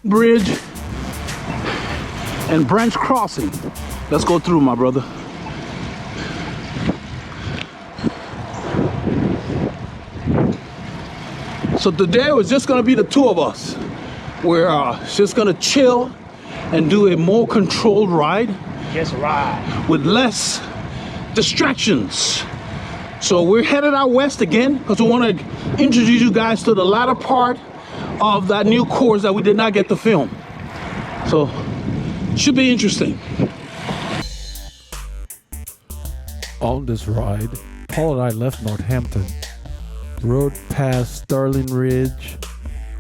Bridge and Branch Crossing. Let's go through, my brother. So today was just gonna be the two of us. We're just gonna chill and do a more controlled ride. Just ride. With less distractions. So we're headed out west again because we want to introduce you guys to the latter part of that new course that we did not get to film. So should be interesting. On this ride, Paul and I left Northampton, rode past Sterling Ridge.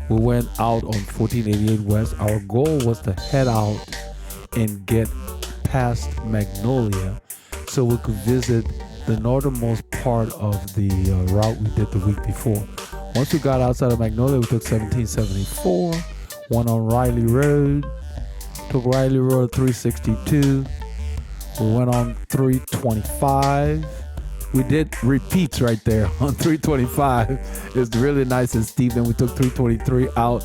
We went out on 1488 West. Our goal was to head out and get past Magnolia so we could visit the northernmost part of the route we did the week before. Once we got outside of Magnolia, we took 1774, went on Riley Road, took Riley Road 362, we went on 325. We did repeats right there on 325. It's really nice and steep. Then we took 323 out.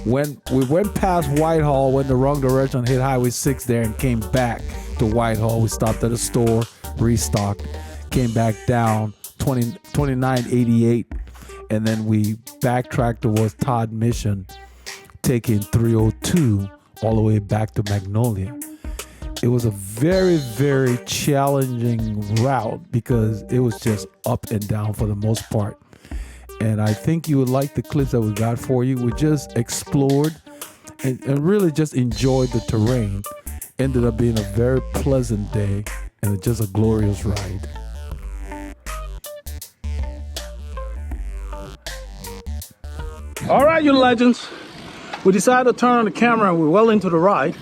When we went past Whitehall, went the wrong direction, hit Highway 6 there and came back to Whitehall. We stopped at a store, restocked, came back down 2988, and then we backtracked towards Todd Mission, taking 302 all the way back to Magnolia. It was a very, very challenging route because it was just up and down for the most part. And I think you would like the clips that we got for you. We just explored and really just enjoyed the terrain. Ended up being a very pleasant day and just a glorious ride. All right, you legends. We decided to turn on the camera and we're well into the ride.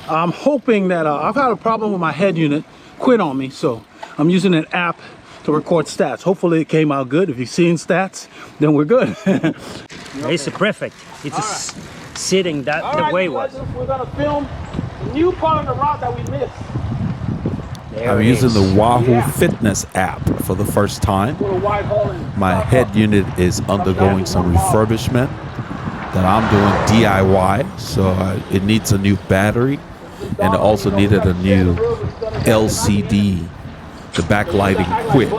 I'm hoping that I've had a problem with my head unit, quit on me, so I'm using an app to record stats. Hopefully it came out good. If you've seen stats, then we're good. It's perfect. It's sitting that the way it was. We're gonna film a new part of the route that we missed. I'm using the Wahoo Fitness app for the first time. My head unit is undergoing some refurbishment that I'm doing DIY, so it needs a new battery, and it also needed a new LCD, the backlighting quit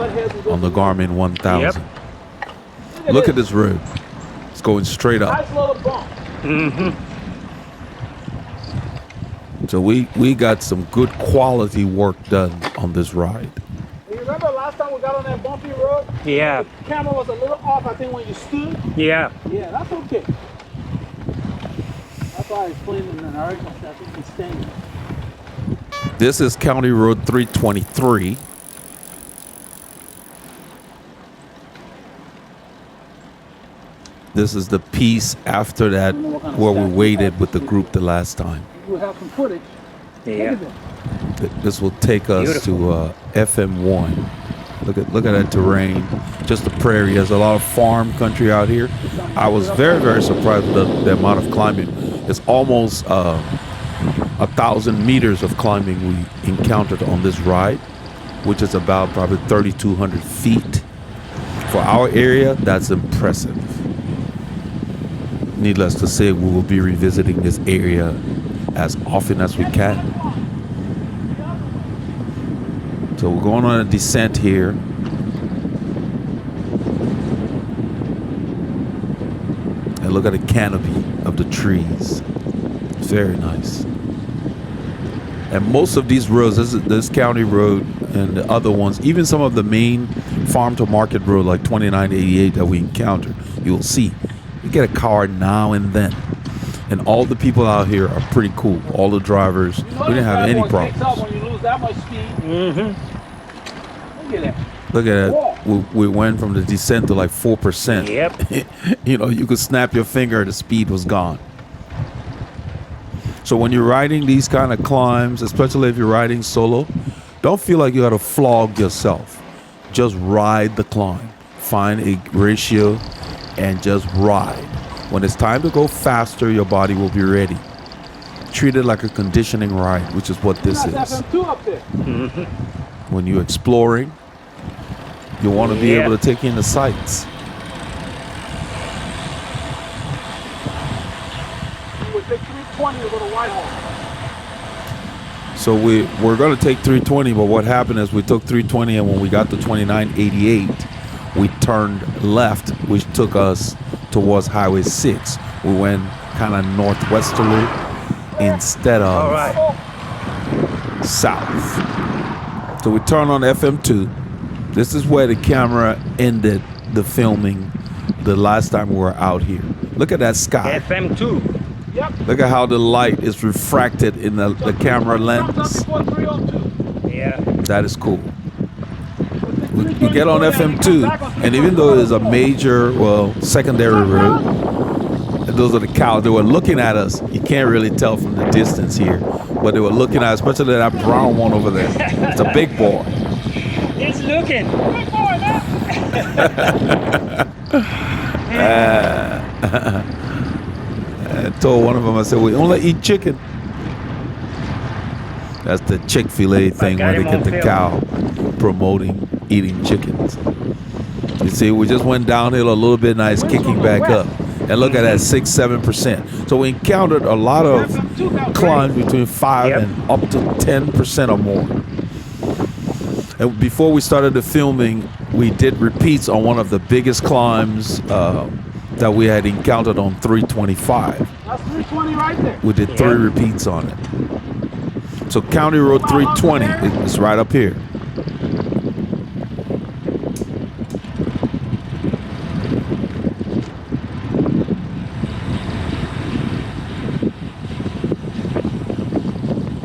on the Garmin 1000. Yep. Look at this road. It's going straight up. Mm-hmm. So we got some good quality work done on this ride. You remember last time we got on that bumpy road? Yeah. The camera was a little off, I think, when you stood. Yeah. Yeah, that's okay. That's why I explained in the narrative that you can stand. This is County Road 323. This is the piece after that where we waited with the group the last time. We'll have some footage. Yeah. This will take us Beautiful. to FM1. Look at that terrain, just the prairie. There's a lot of farm country out here. I was very, very surprised with the amount of climbing. It's almost 1,000 meters of climbing we encountered on this ride, which is about probably 3,200 feet. For our area, that's impressive. Needless to say, we will be revisiting this area as often as we can. So we're going on a descent here. And look at the canopy of the trees. Very nice. And most of these roads, this county road and the other ones, even some of the main farm to market road like 2988 that we encountered, you'll see you get a car now and then. And all the people out here are pretty cool. All the drivers, we didn't have any problems. When you lose that much speed. Mm-hmm. Look at that. We went from the descent to like 4%. Yep. You know, you could snap your finger, the speed was gone. So when you're riding these kind of climbs, especially if you're riding solo, don't feel like you got to flog yourself. Just ride the climb. Find a ratio and just ride. When it's time to go faster, your body will be ready. Treat it like a conditioning ride, which is what this is. Mm-hmm. When you're exploring, you want to be able to take in the sights. 320 to go to Whitehall. So we're going to take 320, but what happened is we took 320, and when we got to 2988, we turned left, which took us towards Highway 6. We went kind of northwesterly instead of south. So we turned on FM2. This is where the camera ended the filming the last time we were out here. Look at that sky. FM2. Yep. Look at how the light is refracted in the camera lens. Yeah. That is cool. We get on FM2, and even though it is a major, secondary road, and those are the cows, they were looking at us. You can't really tell from the distance here, but they were looking at us, especially that brown one over there. It's a big boy. It's looking. Big boy, man. I told one of them, I said, we only eat chicken. That's the Chick-fil-A thing where they get the cow promoting eating chickens. You see, we just went downhill a little bit, now it's kicking back up. And look at that, 6-7%. So we encountered a lot of climbs between 5 and up to 10% or more. And before we started the filming, we did repeats on one of the biggest climbs that we had encountered on 325. That's 320 right there. We did 3 repeats on it. So County Road 320 is right up here.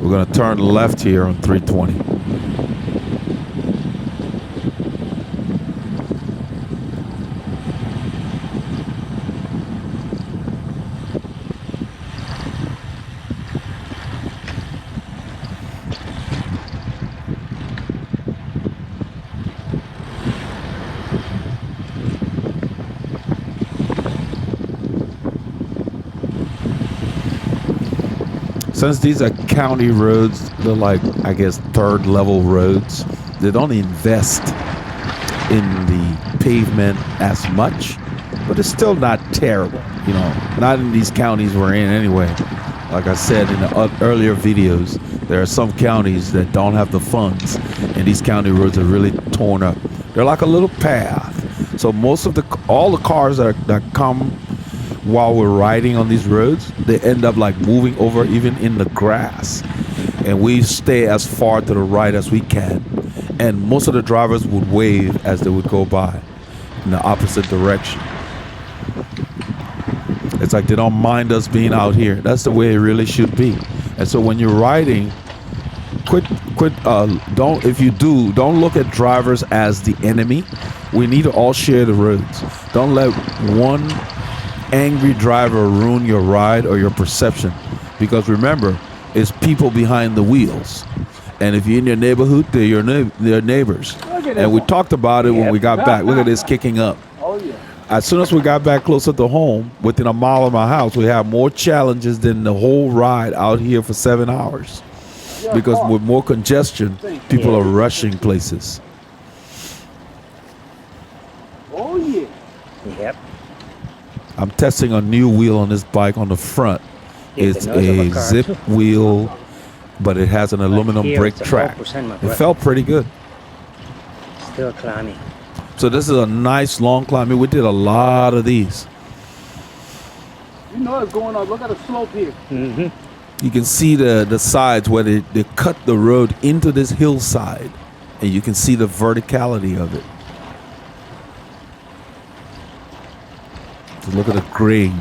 We're going to turn left here on 320. Since these are county roads, they're like, I guess, third level roads. They don't invest in the pavement as much, but it's still not terrible, you know, not in these counties we're in anyway. Like I said in the earlier videos, there are some counties that don't have the funds, and these county roads are really torn up. They're like a little path. So most of all the cars that come while we're riding on these roads, they end up like moving over even in the grass, and we stay as far to the right as we can, and most of the drivers would wave as they would go by in the opposite direction. It's like they don't mind us being out here. That's the way it really should be. And so when you're riding, don't look at drivers as the enemy. We need to all share the roads. Don't let one angry driver ruin your ride or your perception, because remember, it's people behind the wheels, and if you're in your neighborhood, they're your neighbors. And we talked about it when we got back. Look at this kicking up. As soon as we got back closer to home, within a mile of my house, we have more challenges than the whole ride out here for 7 hours, because with more congestion, people are rushing places. Oh yeah. Yep. I'm testing a new wheel on this bike on the front. It's a zip wheel, but it has an aluminum brake track. It felt pretty good. Still climbing. So this is a nice long climb. We did a lot of these. You know it's going on. Look at the slope here. Mm-hmm. You can see the sides where they cut the road into this hillside, and you can see the verticality of it. So look at the grade.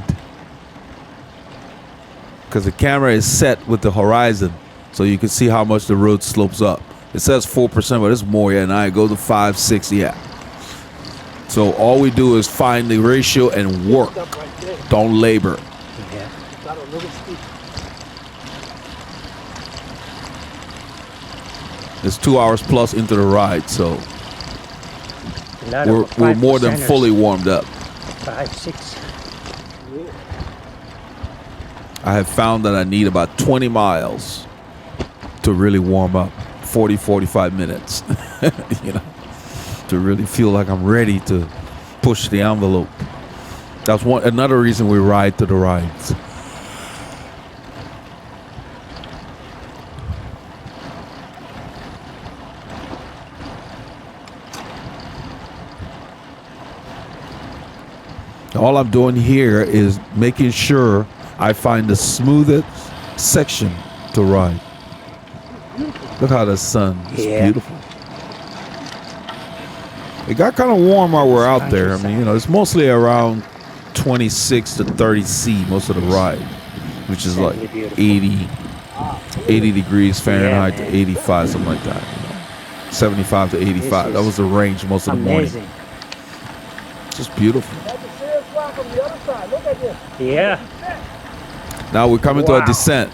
Because the camera is set with the horizon, so you can see how much the road slopes up. It says 4%, but it's more, yeah, and I go to 5, 6, yeah. So all we do is find the ratio and work. Don't labor. Yeah. It's 2 hours plus into the ride, so we're more than fully warmed up. 5, 6. I have found that I need about 20 miles to really warm up. 40, 45 minutes, you know, to really feel like I'm ready to push the envelope. That's another reason we ride to the rides. All I'm doing here is making sure I find the smoothest section to ride. Look how the sun is beautiful. It got kind of warm while we're out there. I mean, you know, it's mostly around 26 to 30 C most of the ride, which is like 80 degrees Fahrenheit to 85, something like that. You know, 75 to 85. That was the range most of the morning. Just beautiful. Yeah. Now we're coming to a descent.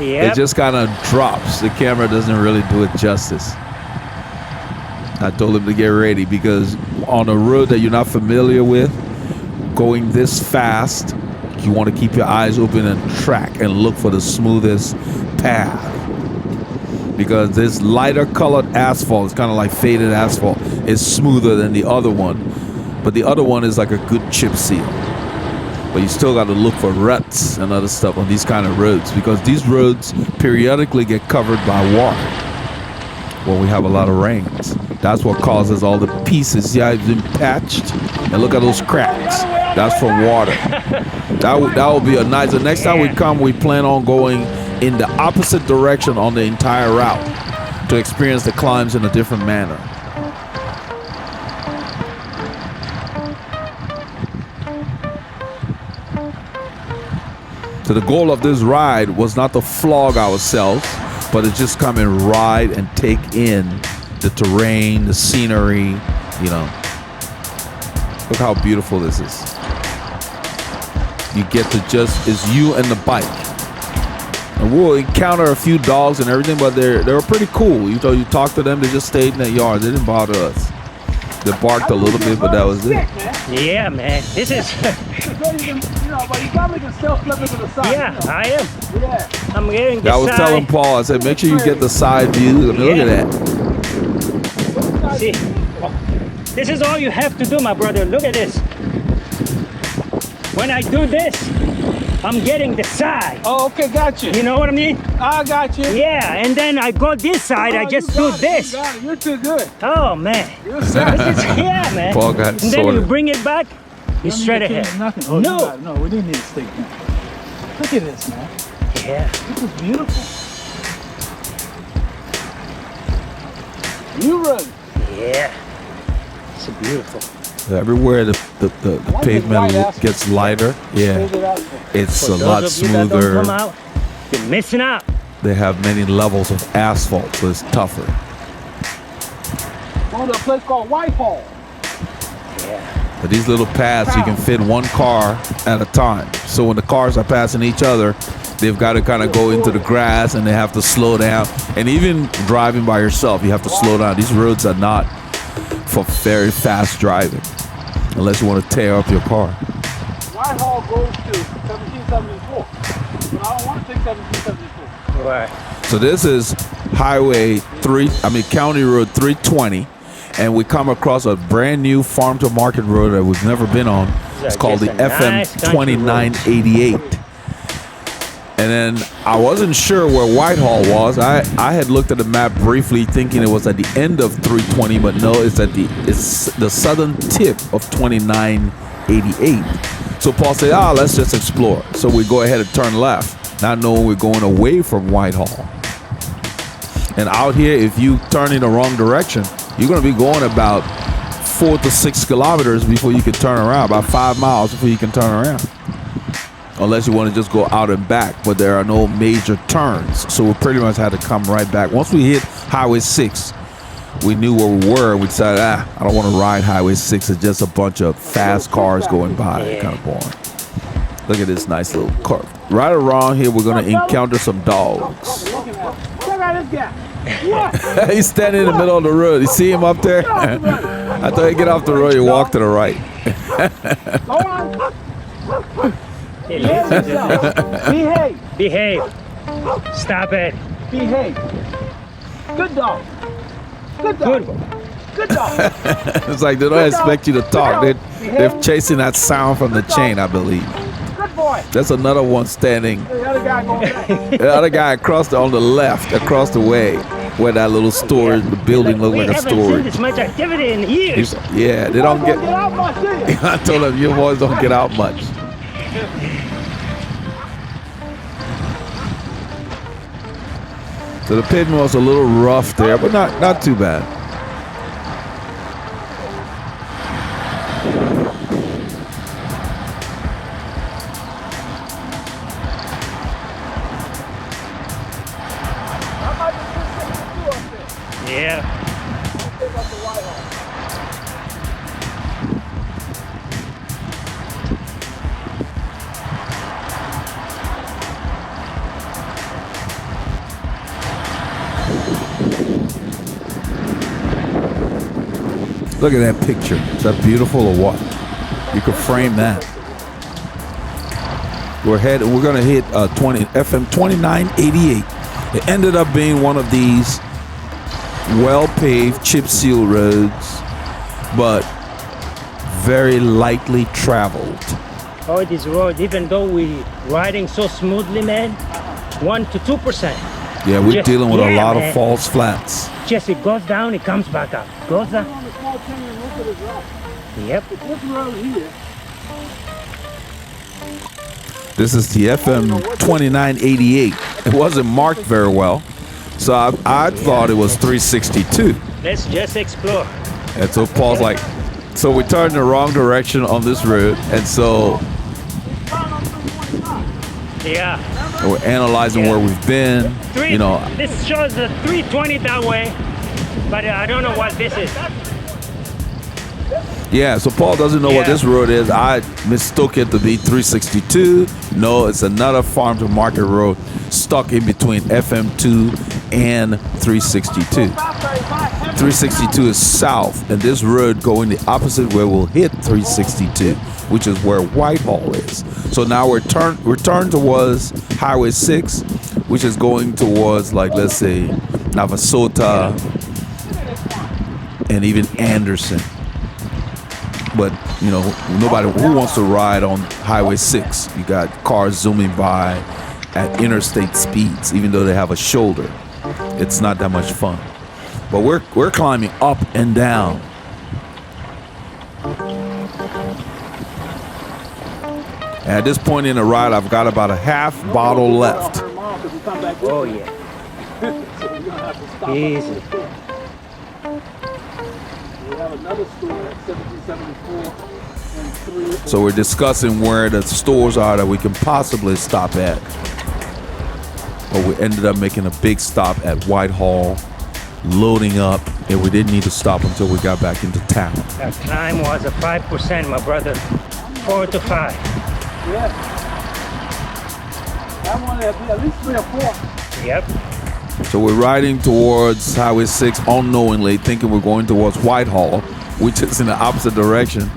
It just kind of drops. The camera doesn't really do it justice. I told him to get ready because on a road that you're not familiar with, going this fast, you want to keep your eyes open and track and look for the smoothest path. Because this lighter colored asphalt, it's kind of like faded asphalt, is smoother than the other one. But the other one is like a good chip seal. But you still got to look for ruts and other stuff on these kind of roads because these roads periodically get covered by water when we have a lot of rains. That's what causes all the pieces. Yeah, it's been patched. And look at those cracks. That's from water. That will be a nice. The next time we come, we plan on going in the opposite direction on the entire route to experience the climbs in a different manner. So the goal of this ride was not to flog ourselves, but to just come and ride and take in the terrain, the scenery, you know. Look how beautiful this is. You get to just, it's you and the bike. And we'll encounter a few dogs and everything, but they were pretty cool. You know, you talk to them, they just stayed in their yard. They didn't bother us. They barked a little bit, but that was it. Yeah, man. This is. But you probably can still flip it to the side. Yeah, I am. Yeah. I'm getting the I was side. telling Paul, I said, make sure you get the side views. I mean, look at that. See, this is all you have to do, my brother. Look at this. When I do this, I'm getting the side. Oh, okay, got you. You know what I mean? I got you. Yeah, and then I go this side. I just do this. You got it. You're too good. Oh man. You're set. Yeah, man. Paul got And then you sorted. bring it back. You straight ahead. Nothing. Oh, No. No, we didn't need a stick. Look at this, man. Yeah. This is beautiful. You run. Yeah. It's beautiful. Everywhere the pavement gets lighter, yeah, it's a lot Those of you that don't smoother. come out, you're missing out. They have many levels of asphalt, so it's tougher. Going to a place called Whitehall. Yeah. But these little paths, you can fit one car at a time. So when the cars are passing each other, they've got to kind of go into the grass and they have to slow down. And even driving by yourself, you have to slow down. These roads are not for very fast driving, unless you want to tear up your car. Whitehall goes to 1774. But I don't want to take 1774. Right. So this is County Road 320. And we come across a brand new farm to market road that we've never been on. It's called the FM2988. And then I wasn't sure where Whitehall was. I had looked at the map briefly thinking it was at the end of 320, but no, it's the southern tip of 2988. So Paul said, let's just explore. So we go ahead and turn left, not knowing we're going away from Whitehall. And out here, if you turn in the wrong direction, you're going to be going about 4 to 6 kilometers before you can turn around, about 5 miles before you can turn around. Unless you want to just go out and back, but there are no major turns. So we pretty much had to come right back. Once we hit Highway 6, we knew where we were. We decided, I don't want to ride Highway 6. It's just a bunch of fast cars going by. Yeah. Kind of boring. Look at this nice little curve. Right around here, we're going to encounter some dogs. Check out this guy. He's standing in the middle of the road. You see him up there? I thought he'd get off the road. You walk to the right. Go on. Behave. Behave. Behave. Stop it. Behave. Good dog. Good dog. Good. Good dog. It's like they don't expect you to talk. They're chasing that sound from the chain, I believe. Good boy. That's another one standing. The other guy going back. The other guy on the left, across the way. where that little storage, the building looked like a We haven't seen storage. this much activity in years. Yeah, they don't get. out my shit. I told them you boys don't get out much. So the pavement was a little rough there, but not too bad. Yeah. Look at that picture. Is that beautiful or what? You could frame that. We're going to hit FM2988. It ended up being one of these well-paved chip seal roads, but very lightly traveled. Oh, this road, even though we riding so smoothly, man, 1 to 2%. Yeah, we're Just- dealing with a yeah, lot man. of false flats. Just it goes down, it comes back up. Goes down. On the small canyon, look at this rock. Yep. This road here. This is the FM2988. It wasn't marked very well, so I thought it was 362. Let's just explore. And so Paul's like, so we turned the wrong direction on this road, and so Yeah. we're analyzing where we've been. You know, This shows the 320 that way, but I don't know what this is. yeah. So Paul doesn't know what Yeah. this road is. I mistook it to be 362. No, it's another farm to market road stuck in between FM2 and 362. 362 is south, and this road going the opposite way will hit 362, which is where Whitehall is. So now we're turned towards Highway 6, which is going towards, like, let's say Navasota and even Anderson. But you know, nobody who wants to ride on Highway 6. You got cars zooming by at interstate speeds, even though they have a shoulder. It's not that much fun. But we're climbing up and down. And at this point in the ride, I've got about a half bottle left. Oh, yeah. Easy. We have another store at 1774 and 3. So we're discussing where the stores are that we can possibly stop at. But we ended up making a big stop at Whitehall, loading up, and we didn't need to stop until we got back into town. That climb was a 5%, my brother. 4 to 5. Yeah. That one at least 3 or 4. Yep. So we're riding towards Highway 6 unknowingly, thinking we're going towards Whitehall, which is in the opposite direction.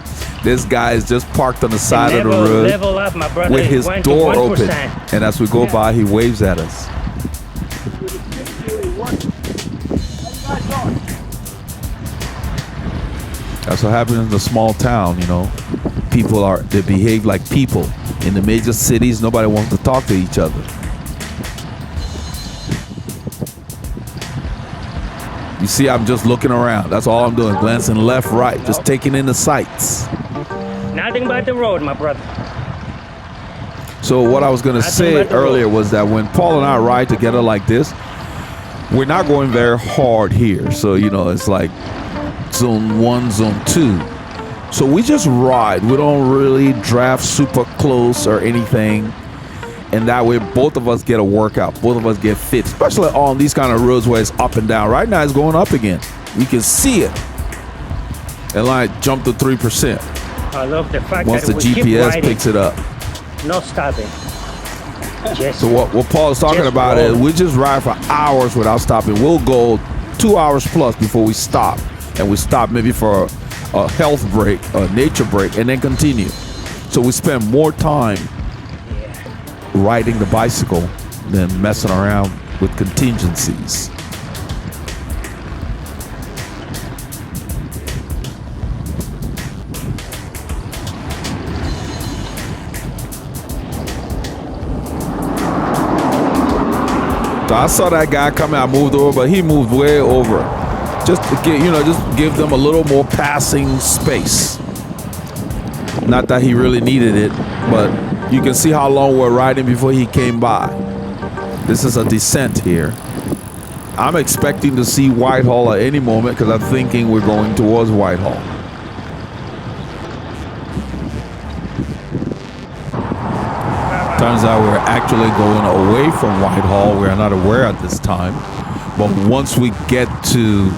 This guy is just parked on the side of the road Level up, my brother. with his Went to door 1%. open. And as we go by, he waves at us. That's what happens in the small town, you know. They behave like people. In the major cities, nobody wants to talk to each other. You see, I'm just looking around. That's all I'm doing, glancing left, right, just taking in the sights. Nothing but the road, my brother. So what I was going to say earlier was that when Paul and I ride together like this, we're not going very hard here. So, you know, it's like zone 1, zone 2. So we just ride. We don't really draft super close or anything. And that way, both of us get a workout. Both of us get fit, especially on these kind of roads where it's up and down. Right now, it's going up again. We can see it. And like jump to 3%. I love the fact Once that the we keep GPS riding, picks it up. no stopping. Just So what Paul is talking Just about is roll. we just ride for hours without stopping. We'll go 2 hours plus before we stop. And we stop maybe for a health break, a nature break, and then continue. So we spend more time riding the bicycle than messing around with contingencies. So I saw that guy coming. I moved over, but he moved way over. Just to just give them a little more passing space. Not that he really needed it, but you can see how long we're riding before he came by. This is a descent here. I'm expecting to see Whitehall at any moment because I'm thinking we're going towards Whitehall. Turns out we're actually going away from Whitehall. We're not aware at this time. But once we get to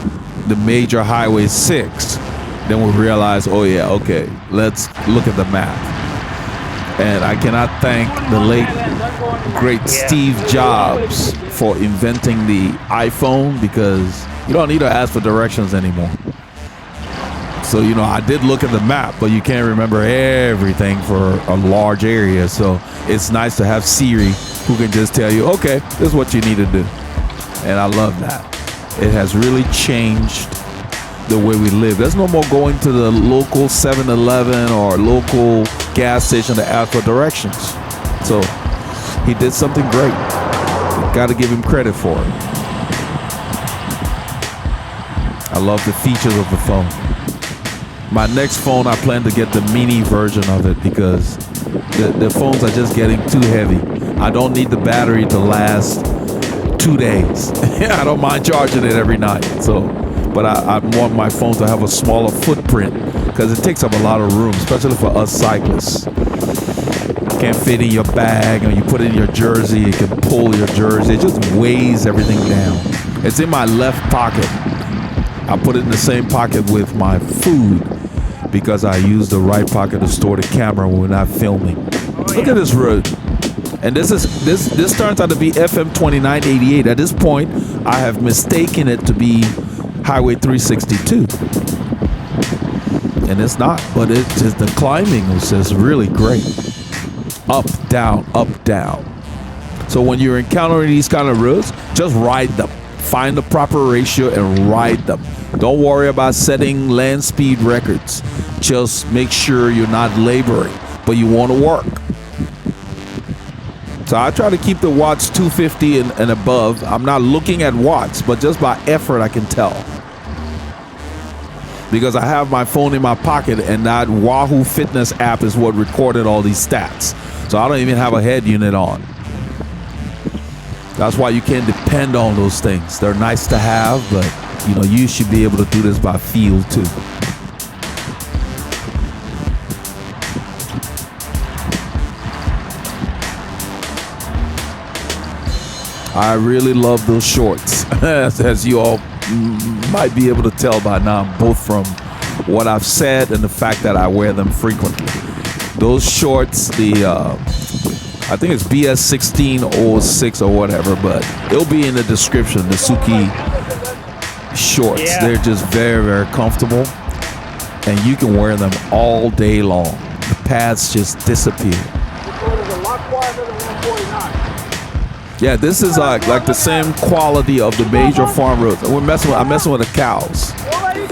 the major Highway 6, then we realize, oh yeah, okay, let's look at the map. And I cannot thank the late, great Steve Jobs for inventing the iPhone, because you don't need to ask for directions anymore. So, I did look at the map, but you can't remember everything for a large area. So it's nice to have Siri who can just tell you, okay, this is what you need to do. And I love that. It has really changed the way we live. There's no more going to the local 7-Eleven or local gas station to ask for directions. So he did something great. Got to give him credit for it. I love the features of the phone. My next phone, I plan to get the mini version of it because the phones are just getting too heavy. I don't need the battery to last 2 days. I don't mind charging it every night. But I want my phone to have a smaller footprint because it takes up a lot of room, especially for us cyclists. Can't fit in your bag, and you put it in your jersey, you can pull your jersey. It just weighs everything down. It's in my left pocket. I put it in the same pocket with my food because I use the right pocket to store the camera when we're not filming. Look at this road. And this turns out to be FM2988. At this point, I have mistaken it to be Highway 362. And it's not, but it's just the climbing was just really great. Up, down, up, down. So when you're encountering these kind of roads, just ride them. Find the proper ratio and ride them. Don't worry about setting land speed records. Just make sure you're not laboring, but you want to work. So I try to keep the watts 250 and above. I'm not looking at watts, but just by effort I can tell. Because I have my phone in my pocket, and that Wahoo Fitness app is what recorded all these stats. So I don't even have a head unit on. That's why you can't depend on those things. They're nice to have, but you should be able to do this by feel too. I really love those shorts, as you all might be able to tell by now, both from what I've said and the fact that I wear them frequently. Those shorts, I think it's BS 1606 or whatever, but it'll be in the description, the Souke shorts. Yeah. They're just very, very comfortable, and you can wear them all day long. The pads just disappear. Yeah, this is like the same quality of the major farm roads. I'm messing with the cows.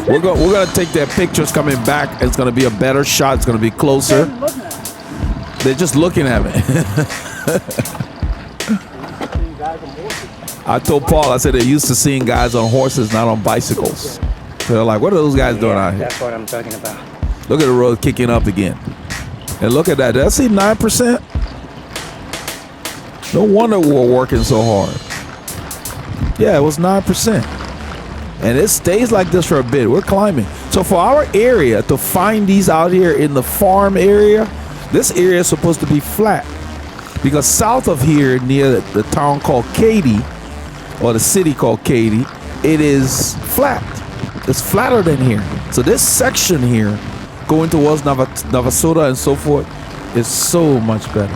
We're gonna take their pictures coming back. It's gonna be a better shot. It's gonna be closer. They're just looking at me. I told Paul, I said they're used to seeing guys on horses, not on bicycles. So they're like, what are those guys doing out here? That's what I'm talking about. Look at the road kicking up again. And look at that. Did I see 9%? No wonder we're working so hard. Yeah, it was 9%. And it stays like this for a bit. We're climbing. So for our area, to find these out here in the farm area, this area is supposed to be flat. Because south of here, near the town called Katy, or the city called Katy, it is flat. It's flatter than here. So this section here, going towards Navasota and so forth, is so much better.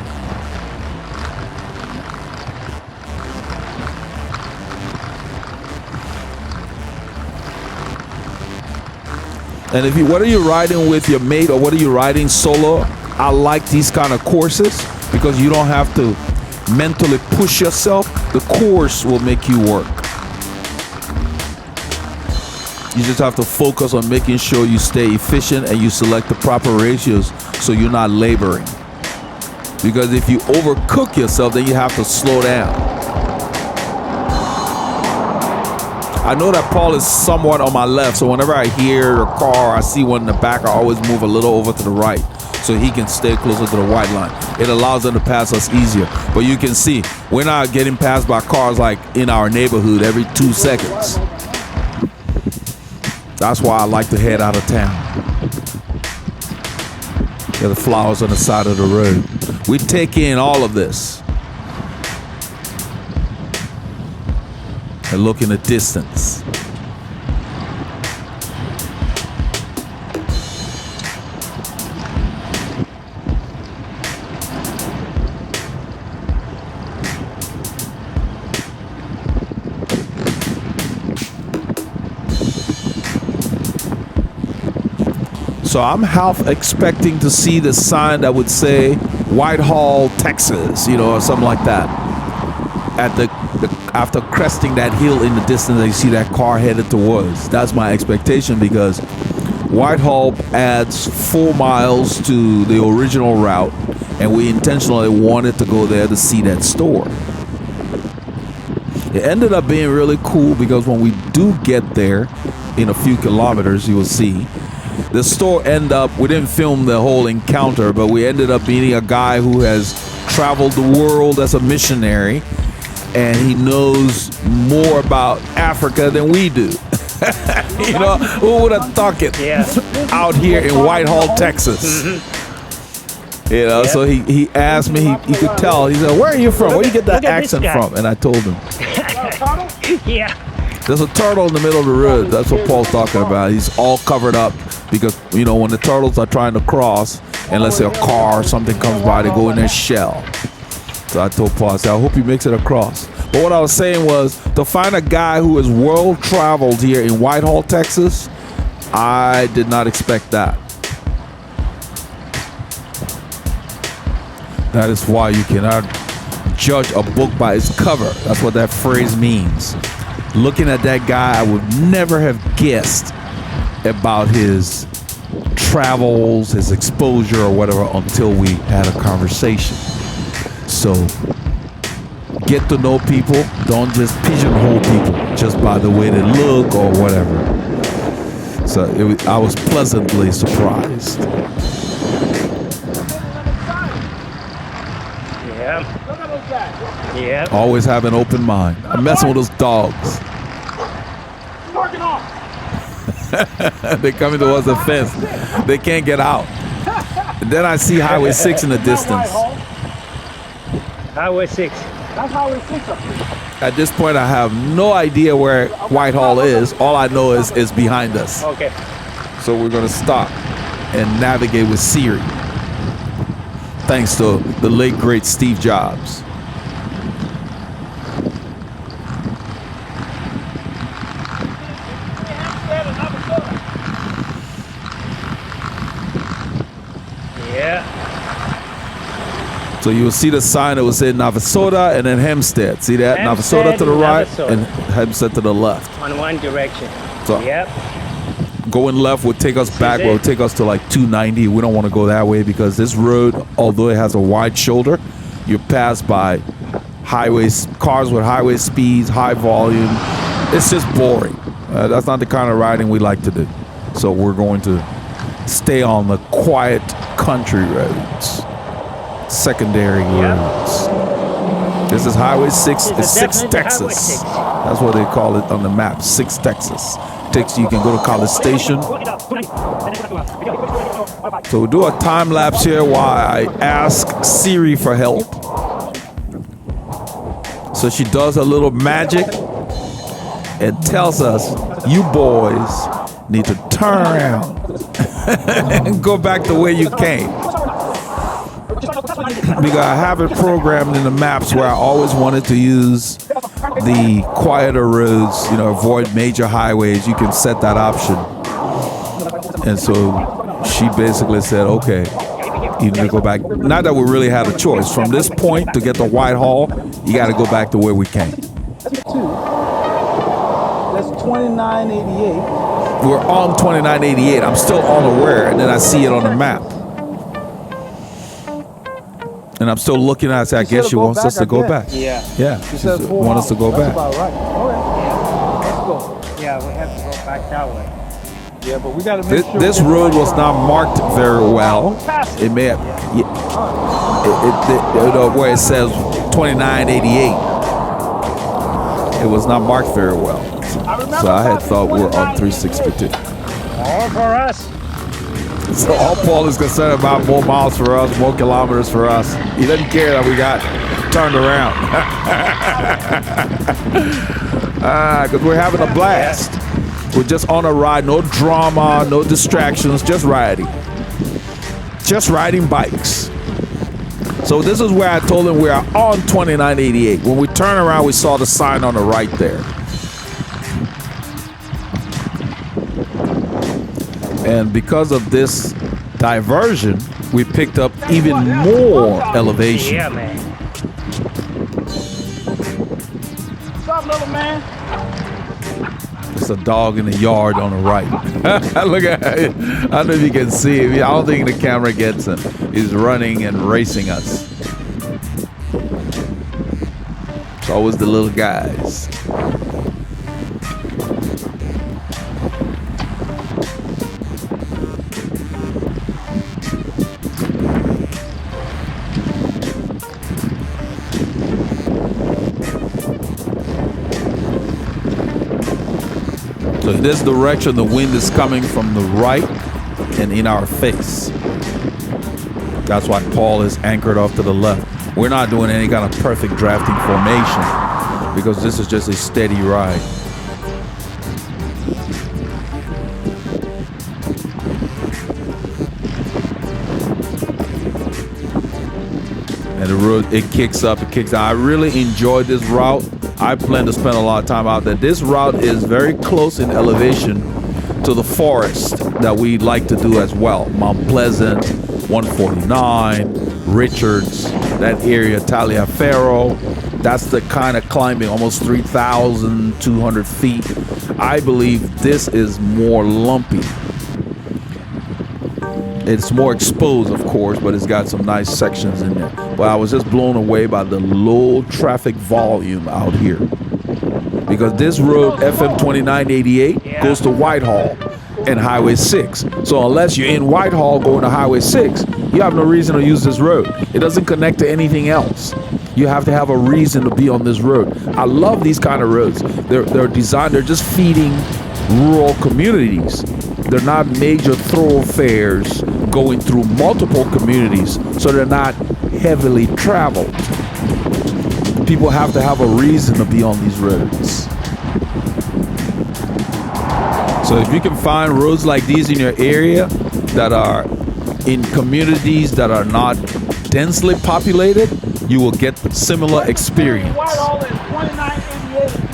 And whether you're riding with your mate or whether you're riding solo, I like these kind of courses because you don't have to mentally push yourself. The course will make you work. You just have to focus on making sure you stay efficient and you select the proper ratios so you're not laboring. Because if you overcook yourself, then you have to slow down. I know that Paul is somewhat on my left, so whenever I hear a car or I see one in the back, I always move a little over to the right so he can stay closer to the white line. It allows them to pass us easier. But you can see, we're not getting passed by cars like in our neighborhood every 2 seconds. That's why I like to head out of town. There are the flowers on the side of the road. We take in all of this. And look in the distance. So I'm half expecting to see the sign that would say Whitehall, Texas, or something like that. After cresting that hill in the distance, you see that car headed towards. That's my expectation, because Whitehall adds 4 miles to the original route, and we intentionally wanted to go there to see that store. It ended up being really cool because when we do get there in a few kilometers, you will see the store we didn't film the whole encounter, but we ended up meeting a guy who has traveled the world as a missionary, and he knows more about Africa than we do. Who would have thought it? Yeah. Out here in Whitehall, Texas. So he asked me, he could tell. He said, "Where are you from? Where do you get that accent from?" And I told him. Yeah. There's a turtle in the middle of the road. That's what Paul's talking about. He's all covered up because, when the turtles are trying to cross, and let's say a car or something comes by, they go in their shell. So I told Paul, I said, I hope he makes it across. But what I was saying was, to find a guy who has world traveled here in Whitehall, Texas, I did not expect that. That is why you cannot judge a book by its cover. That's what that phrase means. Looking at that guy, I would never have guessed about his travels, his exposure or whatever until we had a conversation. So get to know people. Don't just pigeonhole people just by the way they look or whatever. So I was pleasantly surprised. Yeah. Always have an open mind. I'm messing with those dogs. They're coming towards the fence. They can't get out. And then I see Highway 6 in the distance. Highway 6. That's Highway 6 up here. At this point, I have no idea where Whitehall is. All I know is behind us. Okay. So we're going to stop and navigate with Siri. Thanks to the late, great Steve Jobs. So you'll see the sign that will say Navasota and then Hempstead. See that? Navasota to the right and Hempstead to the left. On one direction. So going left would take us back. Will take us to like 290. We don't want to go that way because this road, although it has a wide shoulder, you're passed by cars with highway speeds, high volume. It's just boring. That's not the kind of riding we like to do. So we're going to stay on the quiet country roads. Secondary roads. This is Highway 6. It's 6 Texas. That's what they call it on the map. 6 Texas. You can go to College Station. So we'll do a time lapse here while I ask Siri for help. So she does a little magic and tells us, you boys need to turn around and go back the way you came. Because I have it programmed in the maps where I always wanted to use the quieter roads, avoid major highways. You can set that option. And so she basically said, okay, you need to go back. Not that we really had a choice. From this point to get to Whitehall, you got to go back to where we came. That's 2988. We're on 2988. I'm still unaware, and then I see it on the map. And I'm still looking at it. I guess she wants us to go back. Yeah. Yeah. She wants us to go back. That's about right. Okay. go. Yeah, we have to go back that way. Yeah, but we got to make sure. This road was not marked very well. It may have, where it says 2988. It was not marked very well. So I had thought we were on 362. All for us. So all Paul is concerned about more miles for us, more kilometers for us. He doesn't care that we got turned around. Because we're having a blast. We're just on a ride, no drama, no distractions, just riding. Just riding bikes. So this is where I told him we are on 2988. When we turn around, we saw the sign on the right there. And because of this diversion, we picked up even more elevation. Yeah, man. What's up, little man? It's a dog in the yard on the right. Look at it. I don't know if you can see him. I don't think the camera gets him. He's running and racing us. It's always the little guys. So in this direction, the wind is coming from the right and in our face. That's why Paul is anchored off to the left. We're not doing any kind of perfect drafting formation because this is just a steady ride. And the road, it kicks up, it kicks down. I really enjoyed this route. I plan to spend a lot of time out there. This route is very close in elevation to the forest that we like to do as well. Mount Pleasant, 149, Richards, that area, Taliaferro. That's the kind of climbing, almost 3,200 feet. I believe this is more lumpy. It's more exposed, of course, but it's got some nice sections in there. But I was just blown away by the low traffic volume out here. Because this road, FM2988, goes to Whitehall and Highway 6. So unless you're in Whitehall going to Highway 6, you have no reason to use this road. It doesn't connect to anything else. You have to have a reason to be on this road. I love these kind of roads. They're designed, they're just feeding rural communities. They're not major thoroughfares going through multiple communities, so they're not heavily traveled. People have to have a reason to be on these roads. So if you can find roads like these in your area that are in communities that are not densely populated, you will get similar experience. Whitehall is 2988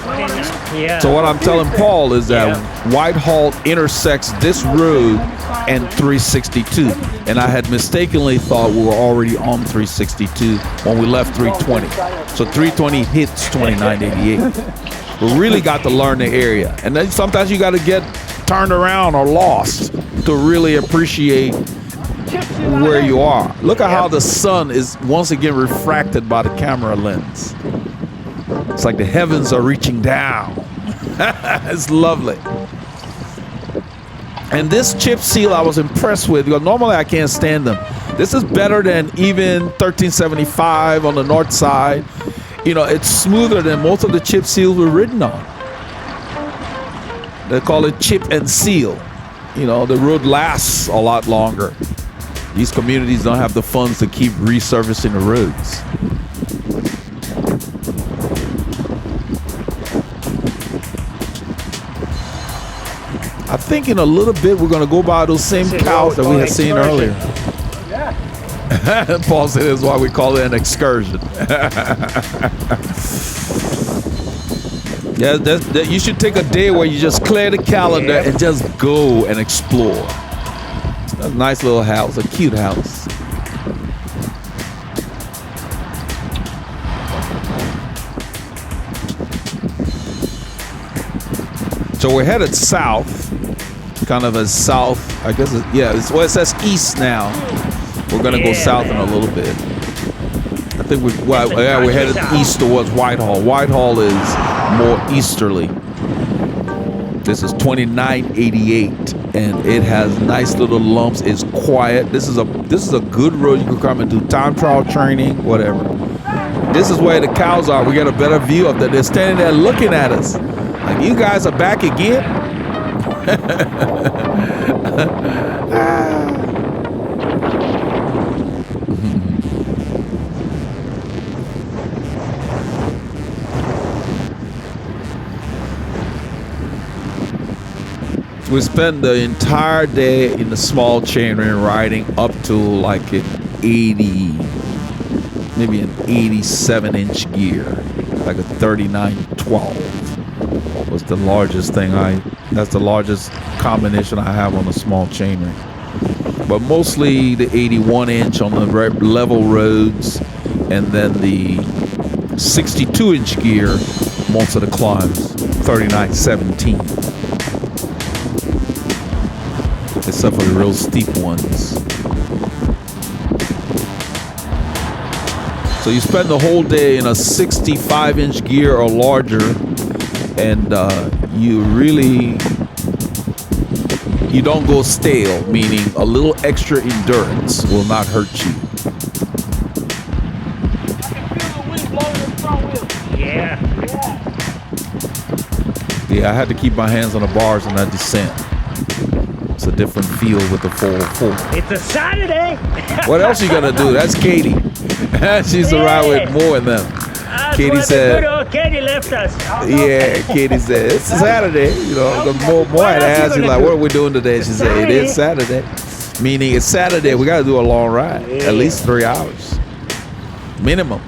362. Yeah. So what I'm telling Paul is that Whitehall intersects this road and 362. And I had mistakenly thought we were already on 362 when we left 320. So 320 hits 2988. We really got to learn the area. And then sometimes you got to get turned around or lost to really appreciate where you are. Look at how the sun is once again refracted by the camera lens. It's like the heavens are reaching down. It's lovely. And this chip seal I was impressed with because normally I can't stand them. This is better than even 1375 on the north side. You know, it's smoother than most of the chip seals we're ridden on. They call it chip and seal. You know, the road lasts a lot longer. These communities don't have the funds to keep resurfacing the roads. I think in a little bit we're going to go by those same cows that we had seen earlier. Paul said that's why we call it an excursion. Yeah, you should take a day where you just clear the calendar and just go and explore. That's a nice little house, a cute house. So we're headed south, kind of as south, I guess, it says east now. We're gonna go south in a little bit. I think we're headed east towards Whitehall. Whitehall is more easterly. This is 2988, and it has nice little lumps. It's quiet. This is a good road. You can come and do time trial training, whatever. This is where the cows are. We got a better view of that. They're standing there looking at us. Like, you guys are back again? We spent the entire day in the small chainring riding up to like an 80, maybe an 87-inch gear, like a 3912 was the largest thing that's the largest combination I have on a small chainring. But mostly the 81-inch on the level roads, and then the 62-inch gear, most of the climbs, 3917. Except for the real steep ones. So you spend the whole day in a 65-inch gear or larger, and you don't go stale, meaning a little extra endurance will not hurt you. Yeah, I had to keep my hands on the bars on that descent. It's a different feel with the 404. It's a Saturday. What else you gonna do? That's Katie. She's to ride with more than them. Katie said. Good old Katie left us. Yeah, Katie said it's Saturday. You know, the more I asked you like, what are we doing today? She said it is Saturday, meaning it's Saturday. We got to do a long ride, at least 3 hours, minimum.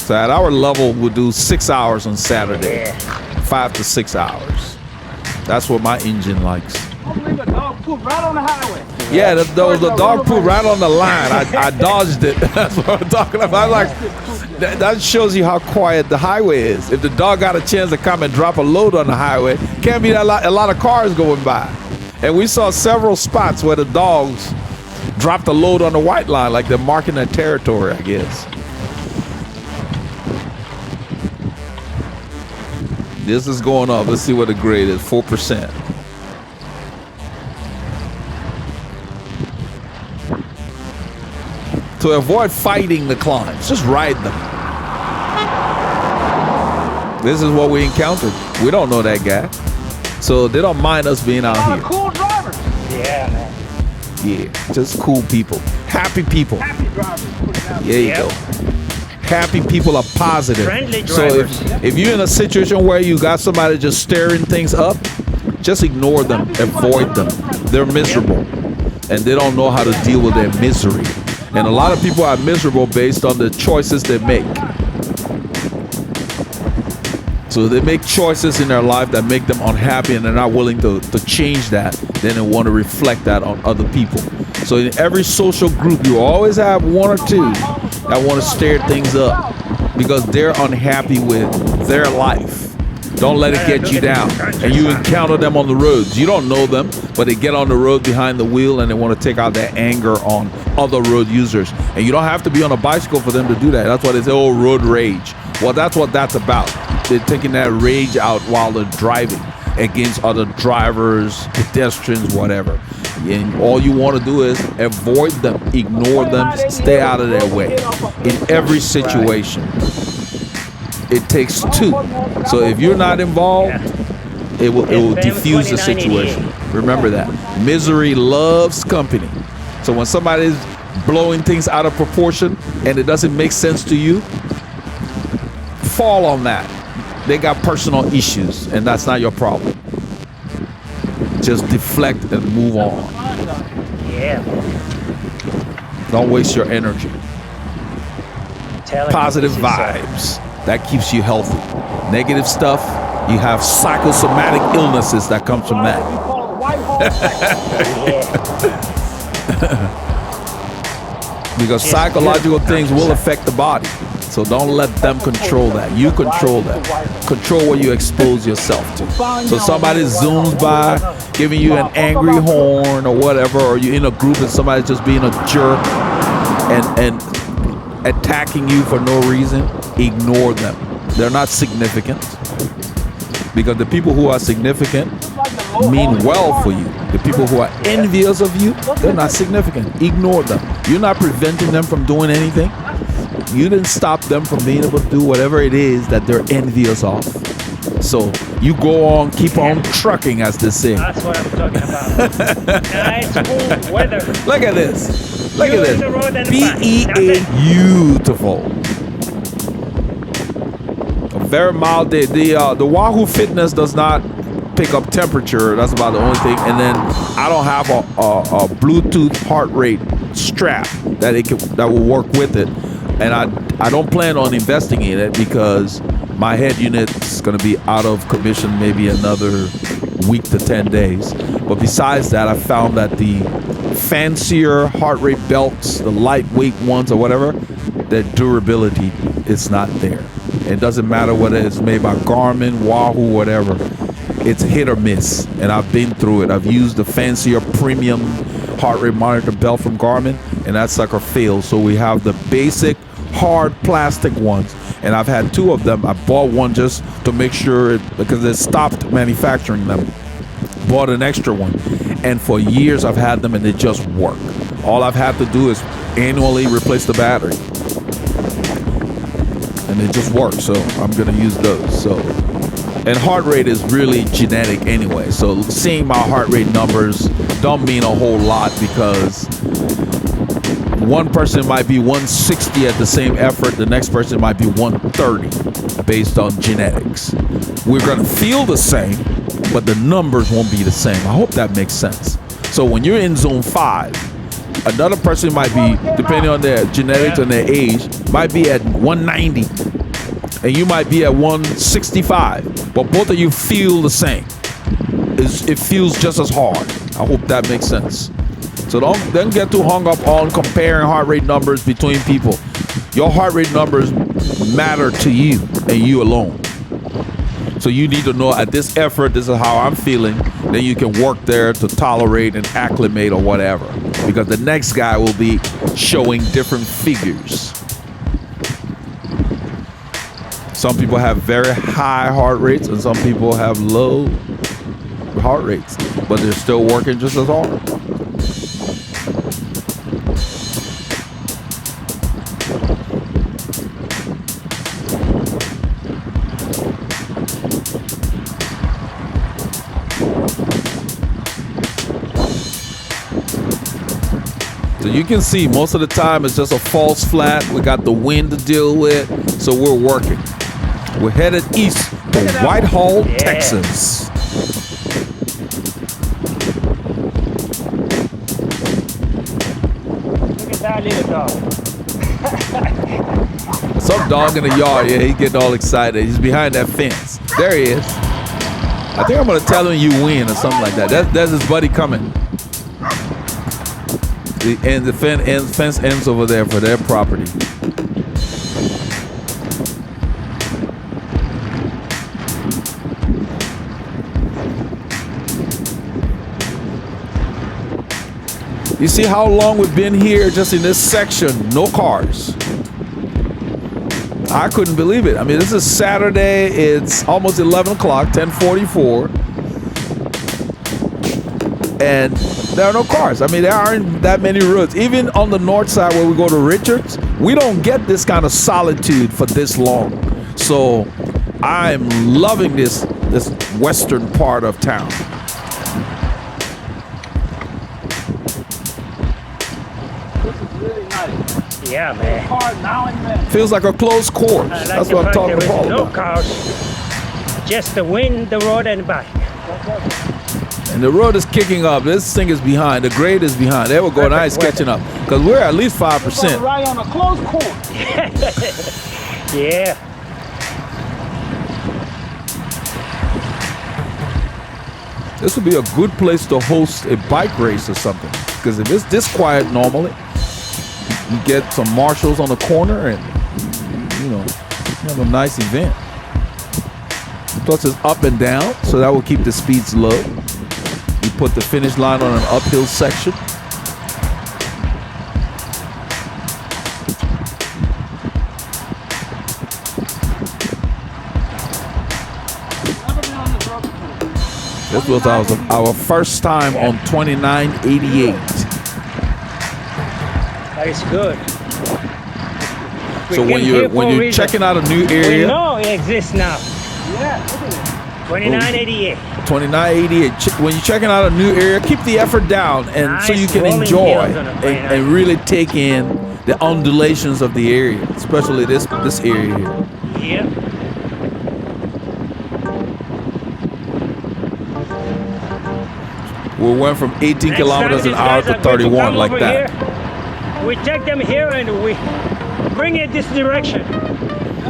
So at our level, we'll do 6 hours on Saturday. 5 to 6 hours. That's what my engine likes. I believe a dog pooped right on the highway. Yeah, the dog pooped right on the line. I dodged it. That's what I'm talking about. I'm like, that shows you how quiet the highway is. If the dog got a chance to come and drop a load on the highway, can't be a lot of cars going by. And we saw several spots where the dogs dropped a load on the white line, like they're marking their territory, I guess. This is going up. Let's see what the grade is. 4%. To avoid fighting the climbs, just ride them. This is what we encountered. We don't know that guy, so they don't mind us being out here. Cool drivers. Yeah, man. Yeah, just cool people, happy people. Happy drivers. There you go. Happy people are positive. Friendly So drivers. if you're in a situation where you got somebody just stirring things up, just ignore them, avoid them. They're miserable, and they don't know how to deal with their misery. And a lot of people are miserable based on the choices they make. So they make choices in their life that make them unhappy, and they're not willing to change that. Then they want to reflect that on other people. So in every social group, you always have one or two that want to stir things up because they're unhappy with their life. Don't let it get you down. And you encounter them on the roads. You don't know them, but they get on the road behind the wheel and they want to take out their anger on other road users. And you don't have to be on a bicycle for them to do that. That's why they say, oh, road rage. Well, that's what that's about. They're taking that rage out while they're driving against other drivers, pedestrians, whatever. And all you want to do is avoid them, ignore them, stay out of their way in every situation. It takes two. So if you're not involved, it will diffuse the situation. Remember that. Misery loves company. So when somebody's blowing things out of proportion and it doesn't make sense to you, fall on that. They got personal issues and that's not your problem. Just deflect and move on. Yeah. Don't waste your energy. Positive Telekinesis, vibes. That keeps you healthy. Negative stuff, you have psychosomatic illnesses that comes from that. Because psychological things will affect the body. So don't let them control that. You control that. Control what you expose yourself to. So somebody zooms by, giving you an angry horn or whatever, or you're in a group and somebody's just being a jerk and attacking you for no reason, ignore them. They're not significant. Because the people who are significant mean well for you. The people who are envious of you, they're not significant. Ignore them. You're not preventing them from doing anything. You didn't stop them from being able to do whatever it is that they're envious of. So you go on, keep on trucking, as they say. That's what I'm talking about. Nice cool weather. Look at this. Look at the road and this. the back. Beautiful. A very mild day. The Wahoo Fitness does not pick up temperature. That's about the only thing. And then I don't have a Bluetooth heart rate strap that will work with it. And I don't plan on investing in it because my head unit's going to be out of commission maybe another week to 10 days. But besides that, I found that the fancier heart rate belts, the lightweight ones or whatever, their durability is not there. It doesn't matter whether it's made by Garmin, Wahoo, whatever. It's hit or miss, and I've been through it. I've used the fancier premium heart rate monitor belt from Garmin, and that sucker failed. So we have the basic hard plastic ones, and I've had two of them. I bought one just to make sure because they stopped manufacturing them. Bought an extra one, and for years I've had them, and they just work. All I've had to do is annually replace the battery, and they just work. So I'm gonna use those. So. And heart rate is really genetic anyway. So seeing my heart rate numbers don't mean a whole lot because one person might be 160 at the same effort. The next person might be 130 based on genetics. We're going to feel the same, but the numbers won't be the same. I hope that makes sense. So when you're in zone 5, another person might be, depending on their genetics and their age, might be at 190. And you might be at 165, but both of you feel the same. It feels just as hard. I hope that makes sense. So don't get too hung up on comparing heart rate numbers between people. Your heart rate numbers matter to you and you alone. So you need to know at this effort, this is how I'm feeling. Then you can work there to tolerate and acclimate or whatever. Because the next guy will be showing different figures. Some people have very high heart rates and some people have low heart rates, but they're still working just as hard. So you can see most of the time it's just a false flat. We got the wind to deal with, so we're working. We're headed east to Whitehall, Texas. Look at that little dog. Some dog in the yard, yeah, he's getting all excited. He's behind that fence. There he is. I think I'm gonna tell him you win or something like that. That's his buddy coming. The fence ends over there for their property. You see how long we've been here just in this section, no cars. I couldn't believe it. I mean, this is Saturday, it's almost 11 o'clock, 10:44. And there are no cars. I mean, there aren't that many roads. Even on the north side where we go to Richards, we don't get this kind of solitude for this long. So I'm loving this western part of town. Yeah, man. Feels like a closed course. Like that's what I'm talking about. No cars, just the wind, the road, and the bike. And the road is kicking up. This thing is behind. The grade is behind. There we go. Now it's catching up because we're at least 5%. Right on a closed course. Yeah. This would be a good place to host a bike race or something. Because if it's this quiet normally, you get some marshals on the corner and have a nice event. Plus it's up and down, so that will keep the speeds low. You put the finish line on an uphill section. This was our first time on 2988. That is good. So when you're checking out a new area, we know it exists now. Yeah, look at it. 2988. 2988. When you're checking out a new area, keep the effort down, and so you can enjoy and really take in the undulations of the area, especially this area here. Yeah. We went from 18 kilometers an hour to 31 like that. Here, we take them here and we bring it this direction.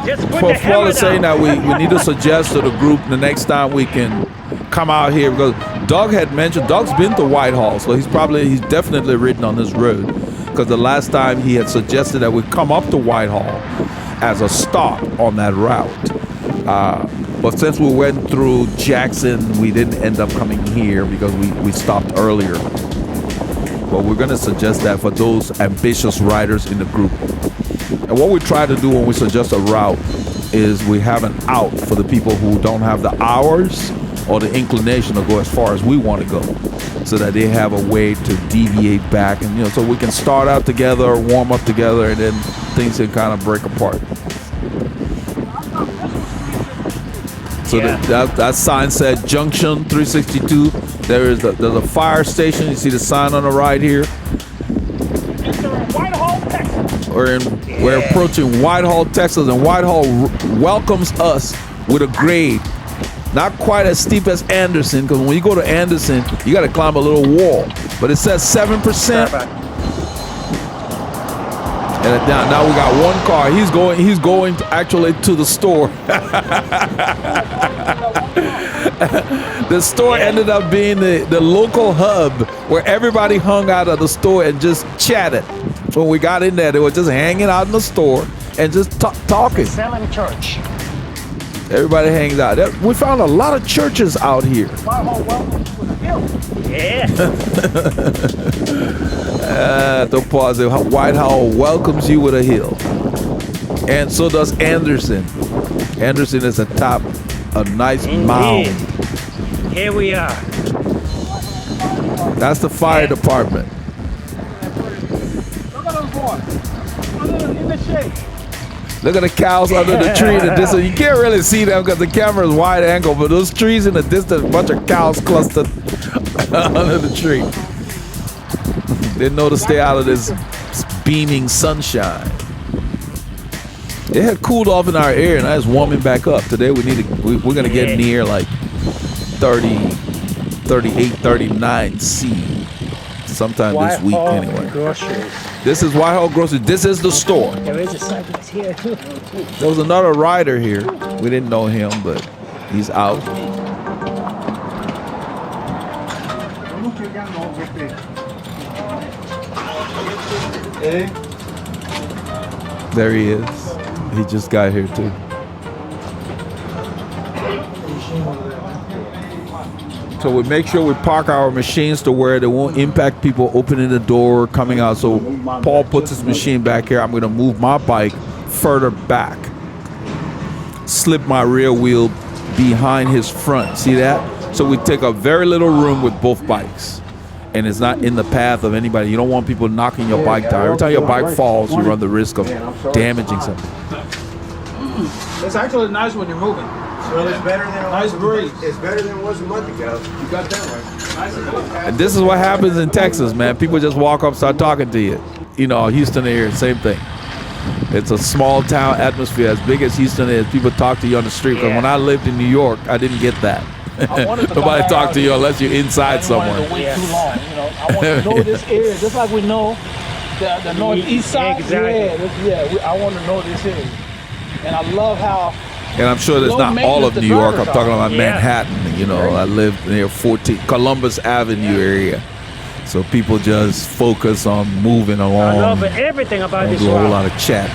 Just put the Paul is saying that we need to suggest to the group the next time we can come out here, because Doug had mentioned, Doug's been to Whitehall, so he's definitely ridden on this road, because the last time he had suggested that we come up to Whitehall as a stop on that route. But since we went through Jackson, we didn't end up coming here because we stopped earlier. But we're going to suggest that for those ambitious riders in the group. And what we try to do when we suggest a route is we have an out for the people who don't have the hours or the inclination to go as far as we want to go, so that they have a way to deviate back, and so we can start out together, warm up together, and then things can kind of break apart. So that sign said Junction 362. There's a fire station. You see the sign on the right here. Whitehall, Texas. We're approaching Whitehall, Texas, and Whitehall welcomes us with a grade. Not quite as steep as Anderson, because when you go to Anderson, you got to climb a little wall. But it says 7%. And now we got one car. He's going actually to the store. The store ended up being the local hub where everybody hung out at the store and just chatted. When we got in there, they were just hanging out in the store and just talking. Selling church. Everybody hangs out. We found a lot of churches out here. Yeah. Don't pause it. Whitehall welcomes you with a hill. And so does Anderson. Anderson is atop a nice mound. Here we are. That's the fire department. Look at those boys. In the shade. Look at the cows under the tree in the distance. You can't really see them because the camera is wide angle, but those trees in the distance, a bunch of cows clustered under the tree. They know to stay out of this beaming sunshine. It had cooled off in our area, and now it's warming back up. Today we're gonna get near like 30, 38, 39 C sometime this week anyway. Groceries. This is Whitehall Grocery. This is the store. There is a cyclist here too. There was another rider here. We didn't know him, but he's out. There he is. He just got here too. So we make sure we park our machines to where they won't impact people opening the door, coming out. So Paul puts his machine back here. I'm going to move my bike further back. Slip my rear wheel behind his front. See that? So we take up very little room with both bikes. And it's not in the path of anybody. You don't want people knocking your bike down. Every time your bike falls, you run the risk of damaging something. It's actually nice when you're moving. Well, it's better than Nice breeze. It's better than it was a month ago. You got that right. Nice and good. And this is what happens in Texas, man. People just walk up, start talking to you. You know, Houston area, same thing. It's a small town atmosphere. As big as Houston is, people talk to you on the street. Because when I lived in New York, I didn't get that. Nobody talk to you unless you're inside somewhere. Wait too long. You know, I want to know this area, just like we know the northeast side. Exactly. I want to know this area, and I love how. And I'm sure that's not all of New York. I'm talking about Manhattan. You know, I lived near Columbus Avenue area. So people just focus on moving along. I love everything about this do a whole route. lot of chat.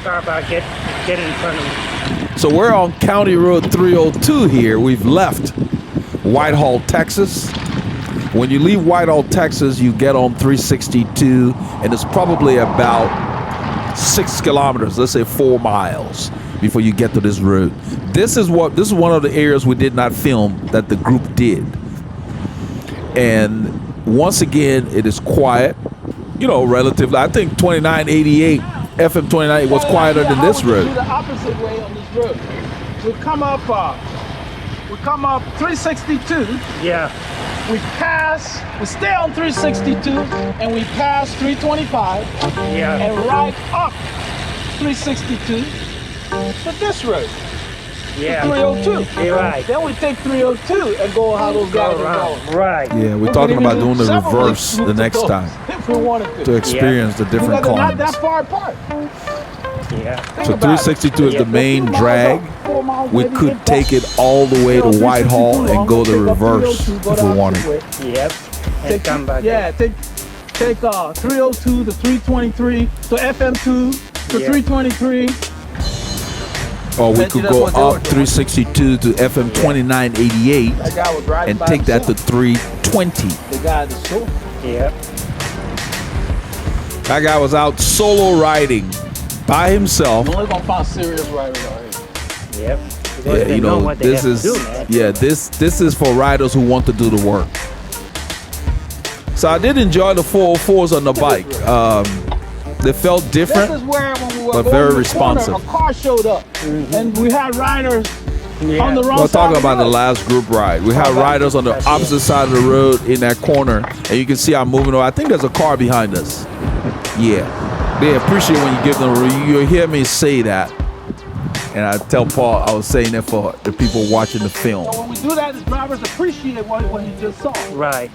car back, get in front of me. So we're on County Road 302 here. We've left Whitehall, Texas. When you leave Whitehall, Texas, you get on 362, and it's probably about 6 kilometers, let's say 4 miles, before you get to this road. This is one of the areas we did not film that the group did. And once again, it is quiet, relatively. I think 2988 FM29 was quieter than this road. The opposite way on this road. We come up 362. Yeah. We stay on 362, and we pass 325, Yeah. and ride up 362 to this road, Yeah. 302. You're right. Then we take 302 and go how those guys are going. Right. Yeah, we're talking about doing the reverse the next time if we wanted to experience the different because they're not climbs. that far apart. Yeah. Think So about 362 is it. the main 4 miles drag. up, 4 miles We maybe could get take back. it all the way to Stay on Whitehall 362 and go the long, pick up reverse 302, go if we the wanted. opposite way. Yep. And come back. Yeah, take 302 to 323 to FM2 to Yeah. 323. Or we Bet you could that's go what they were up 362 to FM 2988 That guy was riding and by take that to himself. 320. The guy at the store. Yep. That guy was out solo riding by himself. You're only gonna find serious riders out here. Yep. Yeah, They know what they this have is to do, man. this is for riders who want to do the work. So I did enjoy the 404s on the bike. They felt This different. is where when we were but going very to the responsive. corner, a car showed up, and we had riders on the wrong We're side talking of the about the road. last group ride. We had riders on the opposite side of the road in that corner, and you can see I'm moving over. I think there's a car behind us. Yeah, they appreciate when you give them. You'll hear me say that, and I tell Paul I was saying that for the people watching the film. So when we do that, the drivers appreciate what he just saw. Right.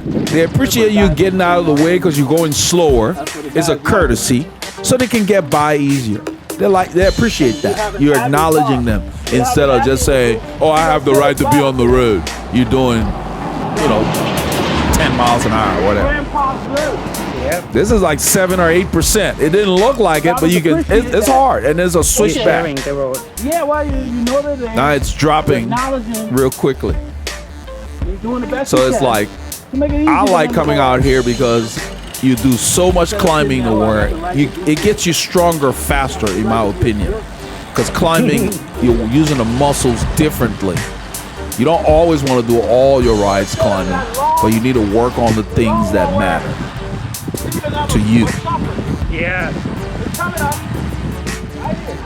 They appreciate you getting out of the way because you're going slower. It's a courtesy, so they can get by easier. They appreciate that. You're acknowledging them instead of just saying, "Oh, I have the right to be on the road." You're doing, 10 miles an hour, or whatever. Grandpa's road. Yep. This is like 7 or 8%. It didn't look like it, but you can. It's hard, and there's a He's sharing switchback. the road. Yeah, well, you know that they Now it's dropping acknowledging real quickly. you're doing the best. So you it's can like to make it easy I for like them to coming go. out here because you do so much climbing to where it gets you stronger faster, in my opinion. Because climbing, you're using the muscles differently. You don't always want to do all your rides climbing, but you need to work on the things that matter to you. Yeah. It's coming up. Right here.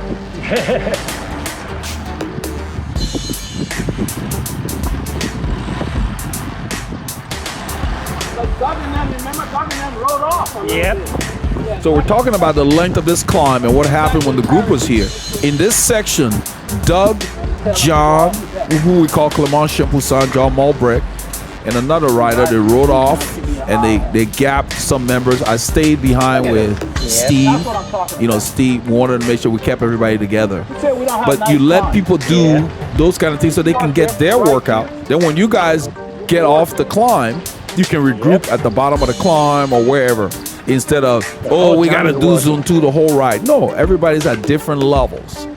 Like Doug and them, remember Doug and them rode off. Yep. So we're talking about the length of this climb and what happened when the group was here. In this section, Doug, John, who we call Clement Champoussin, John Mulbrick, and another rider, they rode off and they gapped some members. I stayed behind with Steve. Steve wanted to make sure we kept everybody together. But you let people do those kind of things so they can get their workout. Then when you guys get off the climb, you can regroup at the bottom of the climb or wherever. Instead of, we got to do zone 2 the whole ride. No, everybody's at different levels.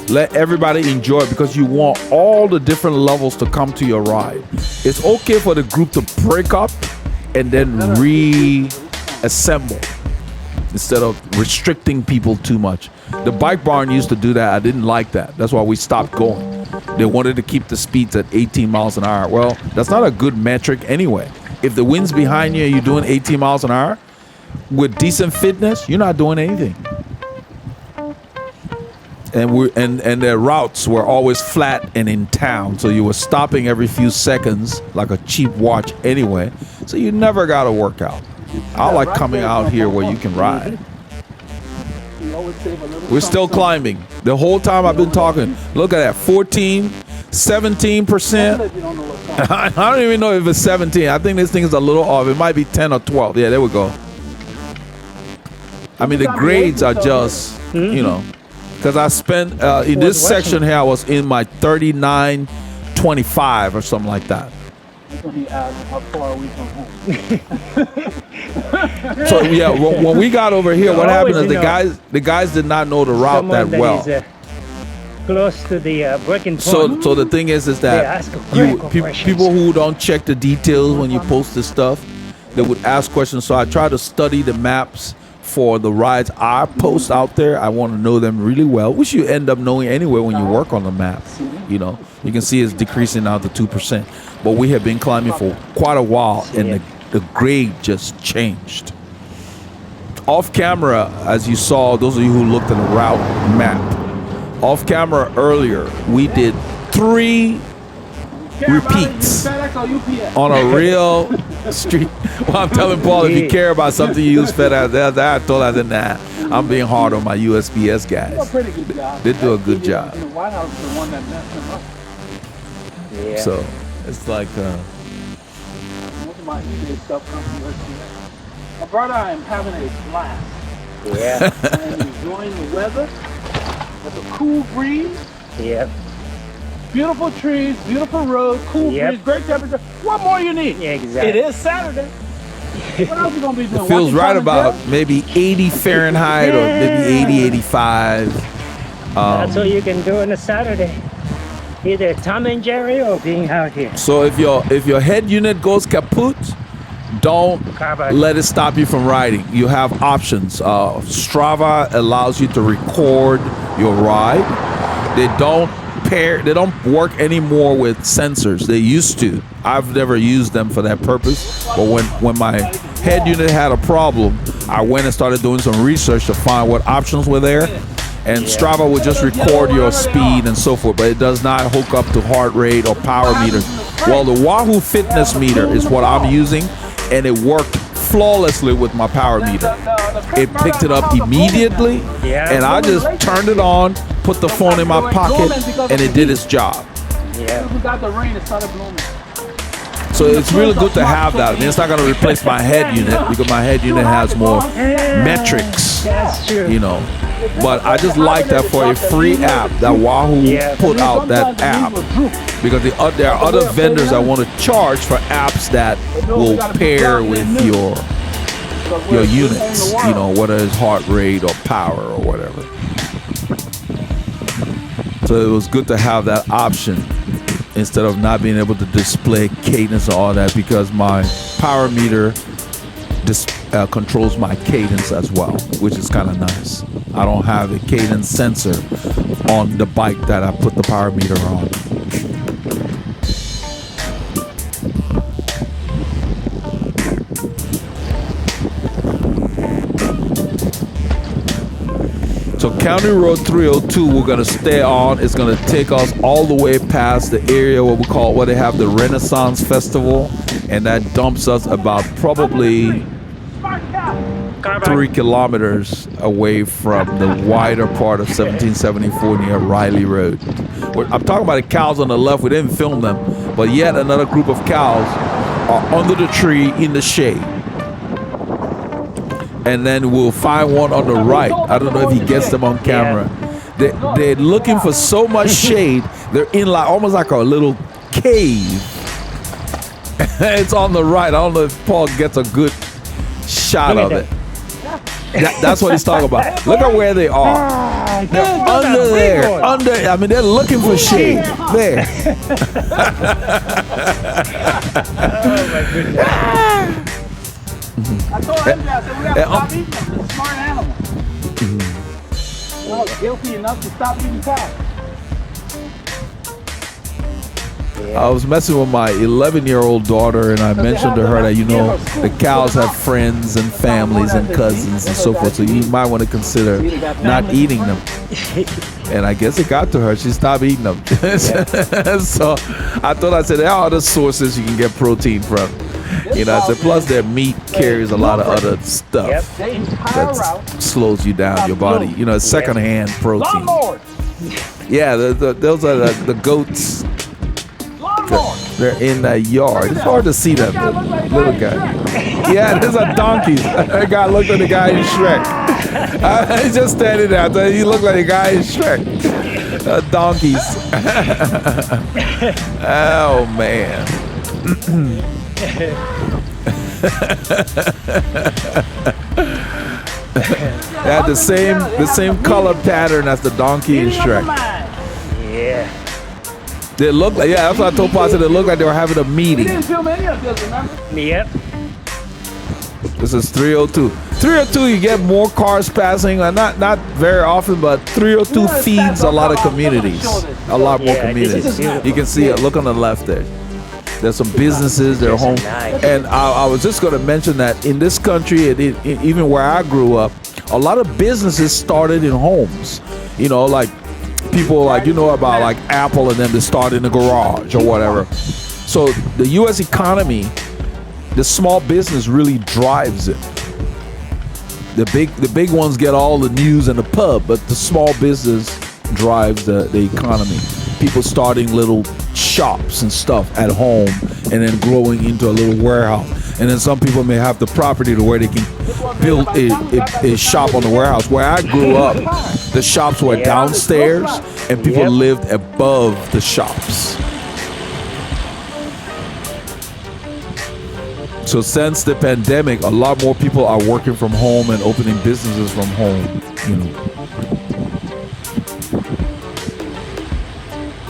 Let everybody enjoy it because you want all the different levels to come to your ride. It's okay for the group to break up and then reassemble instead of restricting people too much. The bike barn used to do that. I didn't like that. That's why we stopped going. They wanted to keep the speeds at 18 miles an hour. Well, that's not a good metric anyway. If the wind's behind you and you're doing 18 miles an hour with decent fitness, you're not doing anything. And their routes were always flat and in town, so you were stopping every few seconds like a cheap watch anyway. So you never got a workout. I like coming out here where you can ride. We're still climbing. The whole time I've been talking, look at that, 14, 17%. I don't even know if it's 17. I think this thing is a little off. It might be 10 or 12. Yeah, there we go. I mean, the grades are just, because I spent, in this section here, I was in my 39.25 or something like that. when he asked how far are we from home. So yeah, when we got over here, what happened is Always, the guys did not know the route Someone that well. is, close to the breaking point. So the thing is They that ask great questions. people who don't check the details when you post this stuff, they would ask questions. So I try to study the maps for the rides I post out there. I want to know them really well, which you end up knowing anyway when you work on the map. You know, you can see it's decreasing now to 2%, but we have been climbing for quite a while, and the grade just changed. Off camera, as you saw, those of you who looked at the route map, off camera earlier, we did 3 repeats on a real street. Well, I'm telling Paul, if you care about something, you use FedEx. I told her, nah, I'm being hard on my USPS guys. Pretty good job. They do a good job. The White House is the one that messed them up. Yeah. So it's like, Most of my eBay stuff comes from USPS. Alberta, I am having a blast. Yeah. I'm enjoying the weather. With a cool breeze, Yep. beautiful trees, beautiful road, cool breeze, great temperature. What more you need? Yeah, exactly. It is Saturday. What else you gonna be doing? it feels Watching right Tom and about Jerry? maybe 80 Fahrenheit or maybe 80, 85. That's what you can do on a Saturday. Either Tom and Jerry or being out here. So if your head unit goes kaput, don't Carbide. let it stop you from riding. You have options. Strava allows you to record your ride. They don't work anymore with sensors. They used to. I've never used them for that purpose. But when my head unit had a problem, I went and started doing some research to find what options were there. And Strava would just record your speed and so forth, but it does not hook up to heart rate or power meters. Well, the Wahoo fitness meter is what I'm using, and it worked flawlessly with my power meter. It picked it up immediately, and I just turned it on, put the phone in my pocket, and it did its job. Yeah. We got the rain, it started blooming. So it's really good to have that. I mean, it's not going to replace my head unit because my head unit has more metrics, That's true. you know. But I just like that for a free app that Wahoo put out that app, because there are other vendors that want to charge for apps that will pair with your units, you know, whether it's heart rate or power or whatever. So it was good to have that option instead of not being able to display cadence and all that, because my power meter controls my cadence as well, which is kind of nice. I don't have a cadence sensor on the bike that I put the power meter on. So County Road 302, we're gonna stay on. It's gonna take us all the way past the area where they have the Renaissance Festival, and that dumps us about probably 3 kilometers away from the wider part of 1774 near Riley Road. I'm talking about the cows on the left. We didn't film them, but yet another group of cows are under the tree in the shade. And then we'll find one on the right. I don't know if he gets them on camera. They're looking for so much shade. They're in like almost like a little cave. It's on the right. I don't know if Paul gets a good shot of it. That's what he's talking about. Look at where they are. They're under there. I mean, they're looking for shade. There. Oh my goodness. I told him that, I said, we have to stop eating them. It's a smart animal. Well, guilty enough to stop eating cows. I was messing with my 11-year-old daughter, and I mentioned to her that, you know, the cows have friends and families and cousins and so forth, so you might want to consider not eating them. And I guess it got to her. She stopped eating them. So I said, there are other sources you can get protein from. You know, I said, plus their meat carries a lot of other stuff that slows you down, your body. You know, it's secondhand protein. Yeah, those are the goats. They're in that yard. It's hard to see that little guy. Yeah, there's a donkey. That guy looked like the guy in Shrek. He's just standing there. He looked like the guy in Shrek. Donkeys. Oh man. They had the same color pattern as the donkey in Shrek. Yeah. They look like, yeah, that's what I told Pastor. They looked like they were having a meeting. didn't film any of this, remember? Yep. This is 302. 302, you get more cars passing, not very often, but 302 feeds a lot of communities. A lot more Yeah, this is communities. beautiful. You can see it. Look on the left there. There's some businesses, they're home. Nice. And I was just going to mention that in this country, even where I grew up, a lot of businesses started in homes. You know, like people like, you know about like Apple and them that start in the garage or whatever. So the U.S. economy, the small business really drives it. The big ones get all the news and the pub, but the small business drives the economy. People starting little shops and stuff at home and then growing into a little warehouse. And then some people may have the property to where they can build a shop on the warehouse. Where I grew up, the shops were downstairs and people lived above the shops. So since the pandemic, a lot more people are working from home and opening businesses from home, you know,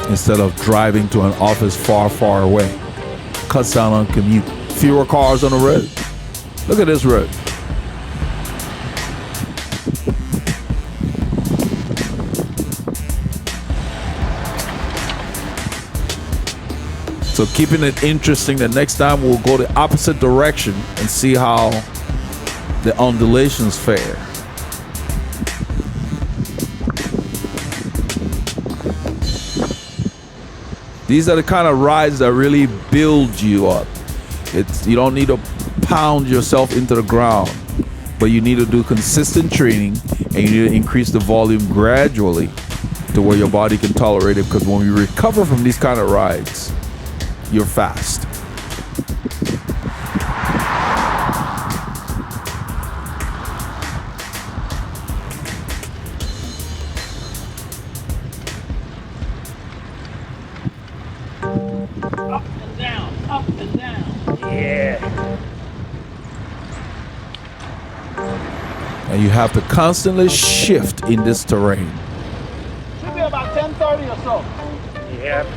instead of driving to an office far, far away. Cuts down on commute. Fewer cars on the road. Look at this road. So keeping it interesting, the next time we'll go the opposite direction and see how the undulations fare. These are the kind of rides that really build you up. You don't need to pound yourself into the ground, but you need to do consistent training and you need to increase the volume gradually to where your body can tolerate it, because when you recover from these kind of rides, you're fast. Up and down. Yeah. And you have to constantly shift in this terrain. Should be about 10:30 or so. Yep.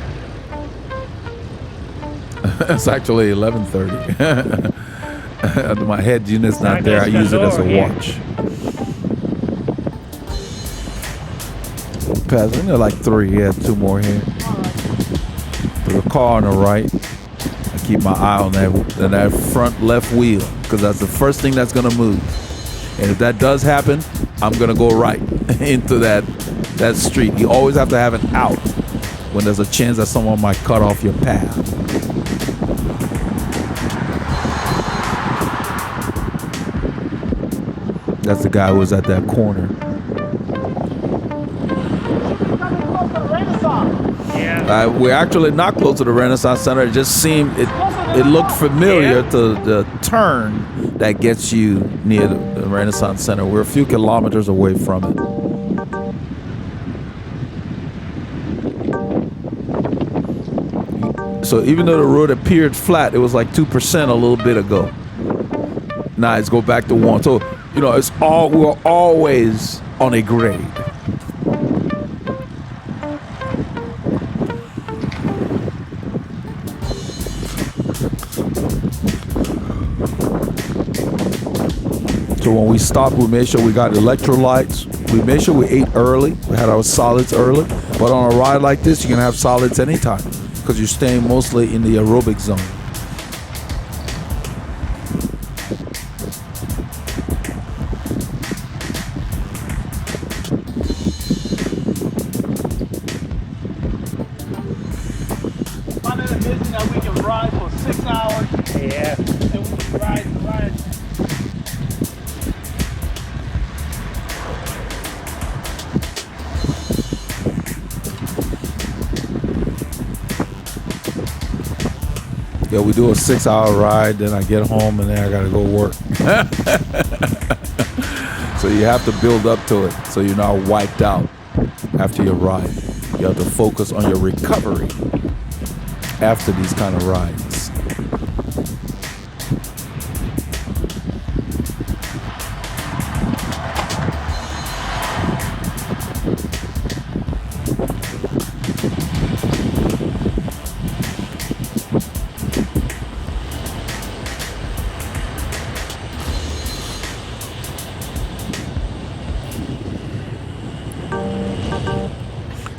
It's actually 11:30. My head unit's not there. I use it as a watch. Pass, we got like 3. Yeah, 2 more here. Put a car on the right. I keep my eye on that front left wheel, because that's the first thing that's gonna move. And if that does happen, I'm gonna go right into that street. You always have to have an out when there's a chance that someone might cut off your path. That's the guy who was at that corner. Yeah. We're actually not close to the Renaissance Center. It just seemed, it looked familiar to the turn that gets you near the Renaissance Center. We're a few kilometers away from it. So even though the road appeared flat, it was like 2% a little bit ago. Now it's go back to 1. So, you know, we're always on a grade. So when we stopped, we made sure we got electrolytes. We made sure we ate early. We had our solids early. But on a ride like this, you can have solids anytime, because you're staying mostly in the aerobic zone. I'm in a business that we can ride for 6 hours Yeah. and we can ride. Yeah, we do a 6-hour ride, then I get home and then I gotta go work. So you have to build up to it, so you're not wiped out after your ride. You have to focus on your recovery after these kind of rides.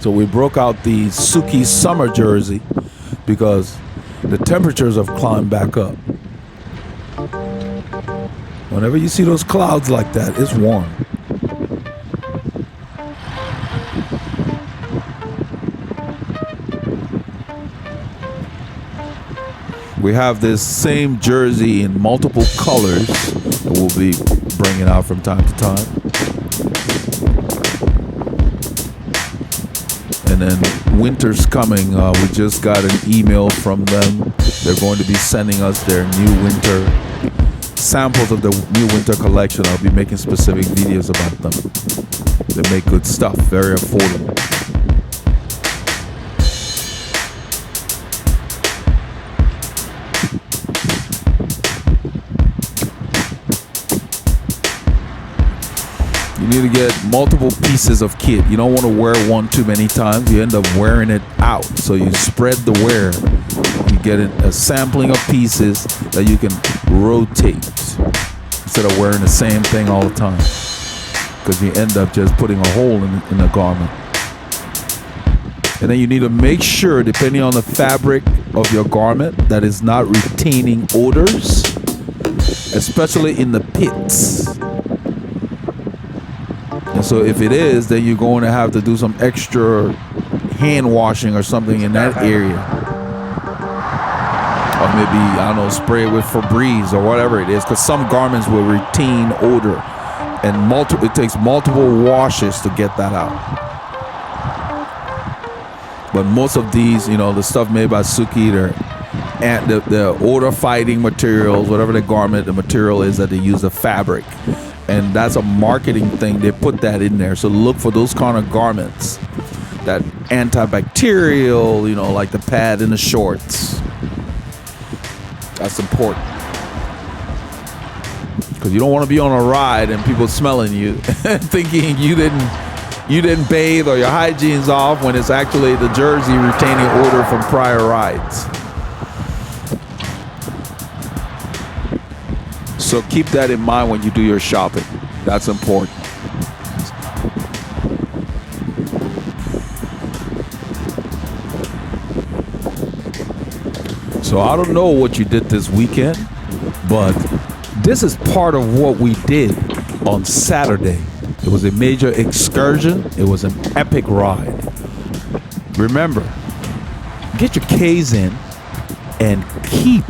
So we broke out the Souke summer jersey because the temperatures have climbed back up. Whenever you see those clouds like that, it's warm. We have this same jersey in multiple colors that we'll be bringing out from time to time. And then winter's coming. We just got an email from them. They're going to be sending us their new winter samples of the new winter collection. I'll be making specific videos about them. They make good stuff, very affordable. You need to get multiple pieces of kit. You don't want to wear one too many times. You end up wearing it out. So you spread the wear. You get a sampling of pieces that you can rotate instead of wearing the same thing all the time. Because you end up just putting a hole in the garment. And then you need to make sure, depending on the fabric of your garment, that it's not retaining odors, especially in the pits. And so if it is, then you're going to have to do some extra hand washing or something in that area. Or maybe, I don't know, spray it with Febreze or whatever it is, because some garments will retain odor. And it takes multiple washes to get that out. But most of these, the stuff made by Souke, and the odor fighting materials, whatever the material is that they use, the fabric. And that's a marketing thing. They put that in there. So look for those kind of garments. That antibacterial, like the pad in the shorts. That's important. Because you don't want to be on a ride and people smelling you thinking you didn't bathe or your hygiene's off when it's actually the jersey retaining odor from prior rides. So keep that in mind when you do your shopping. That's important. So I don't know what you did this weekend, but this is part of what we did on Saturday. It was a major excursion. It was an epic ride. Remember, get your K's in and keep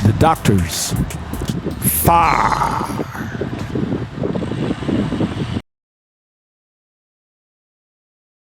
the doctors far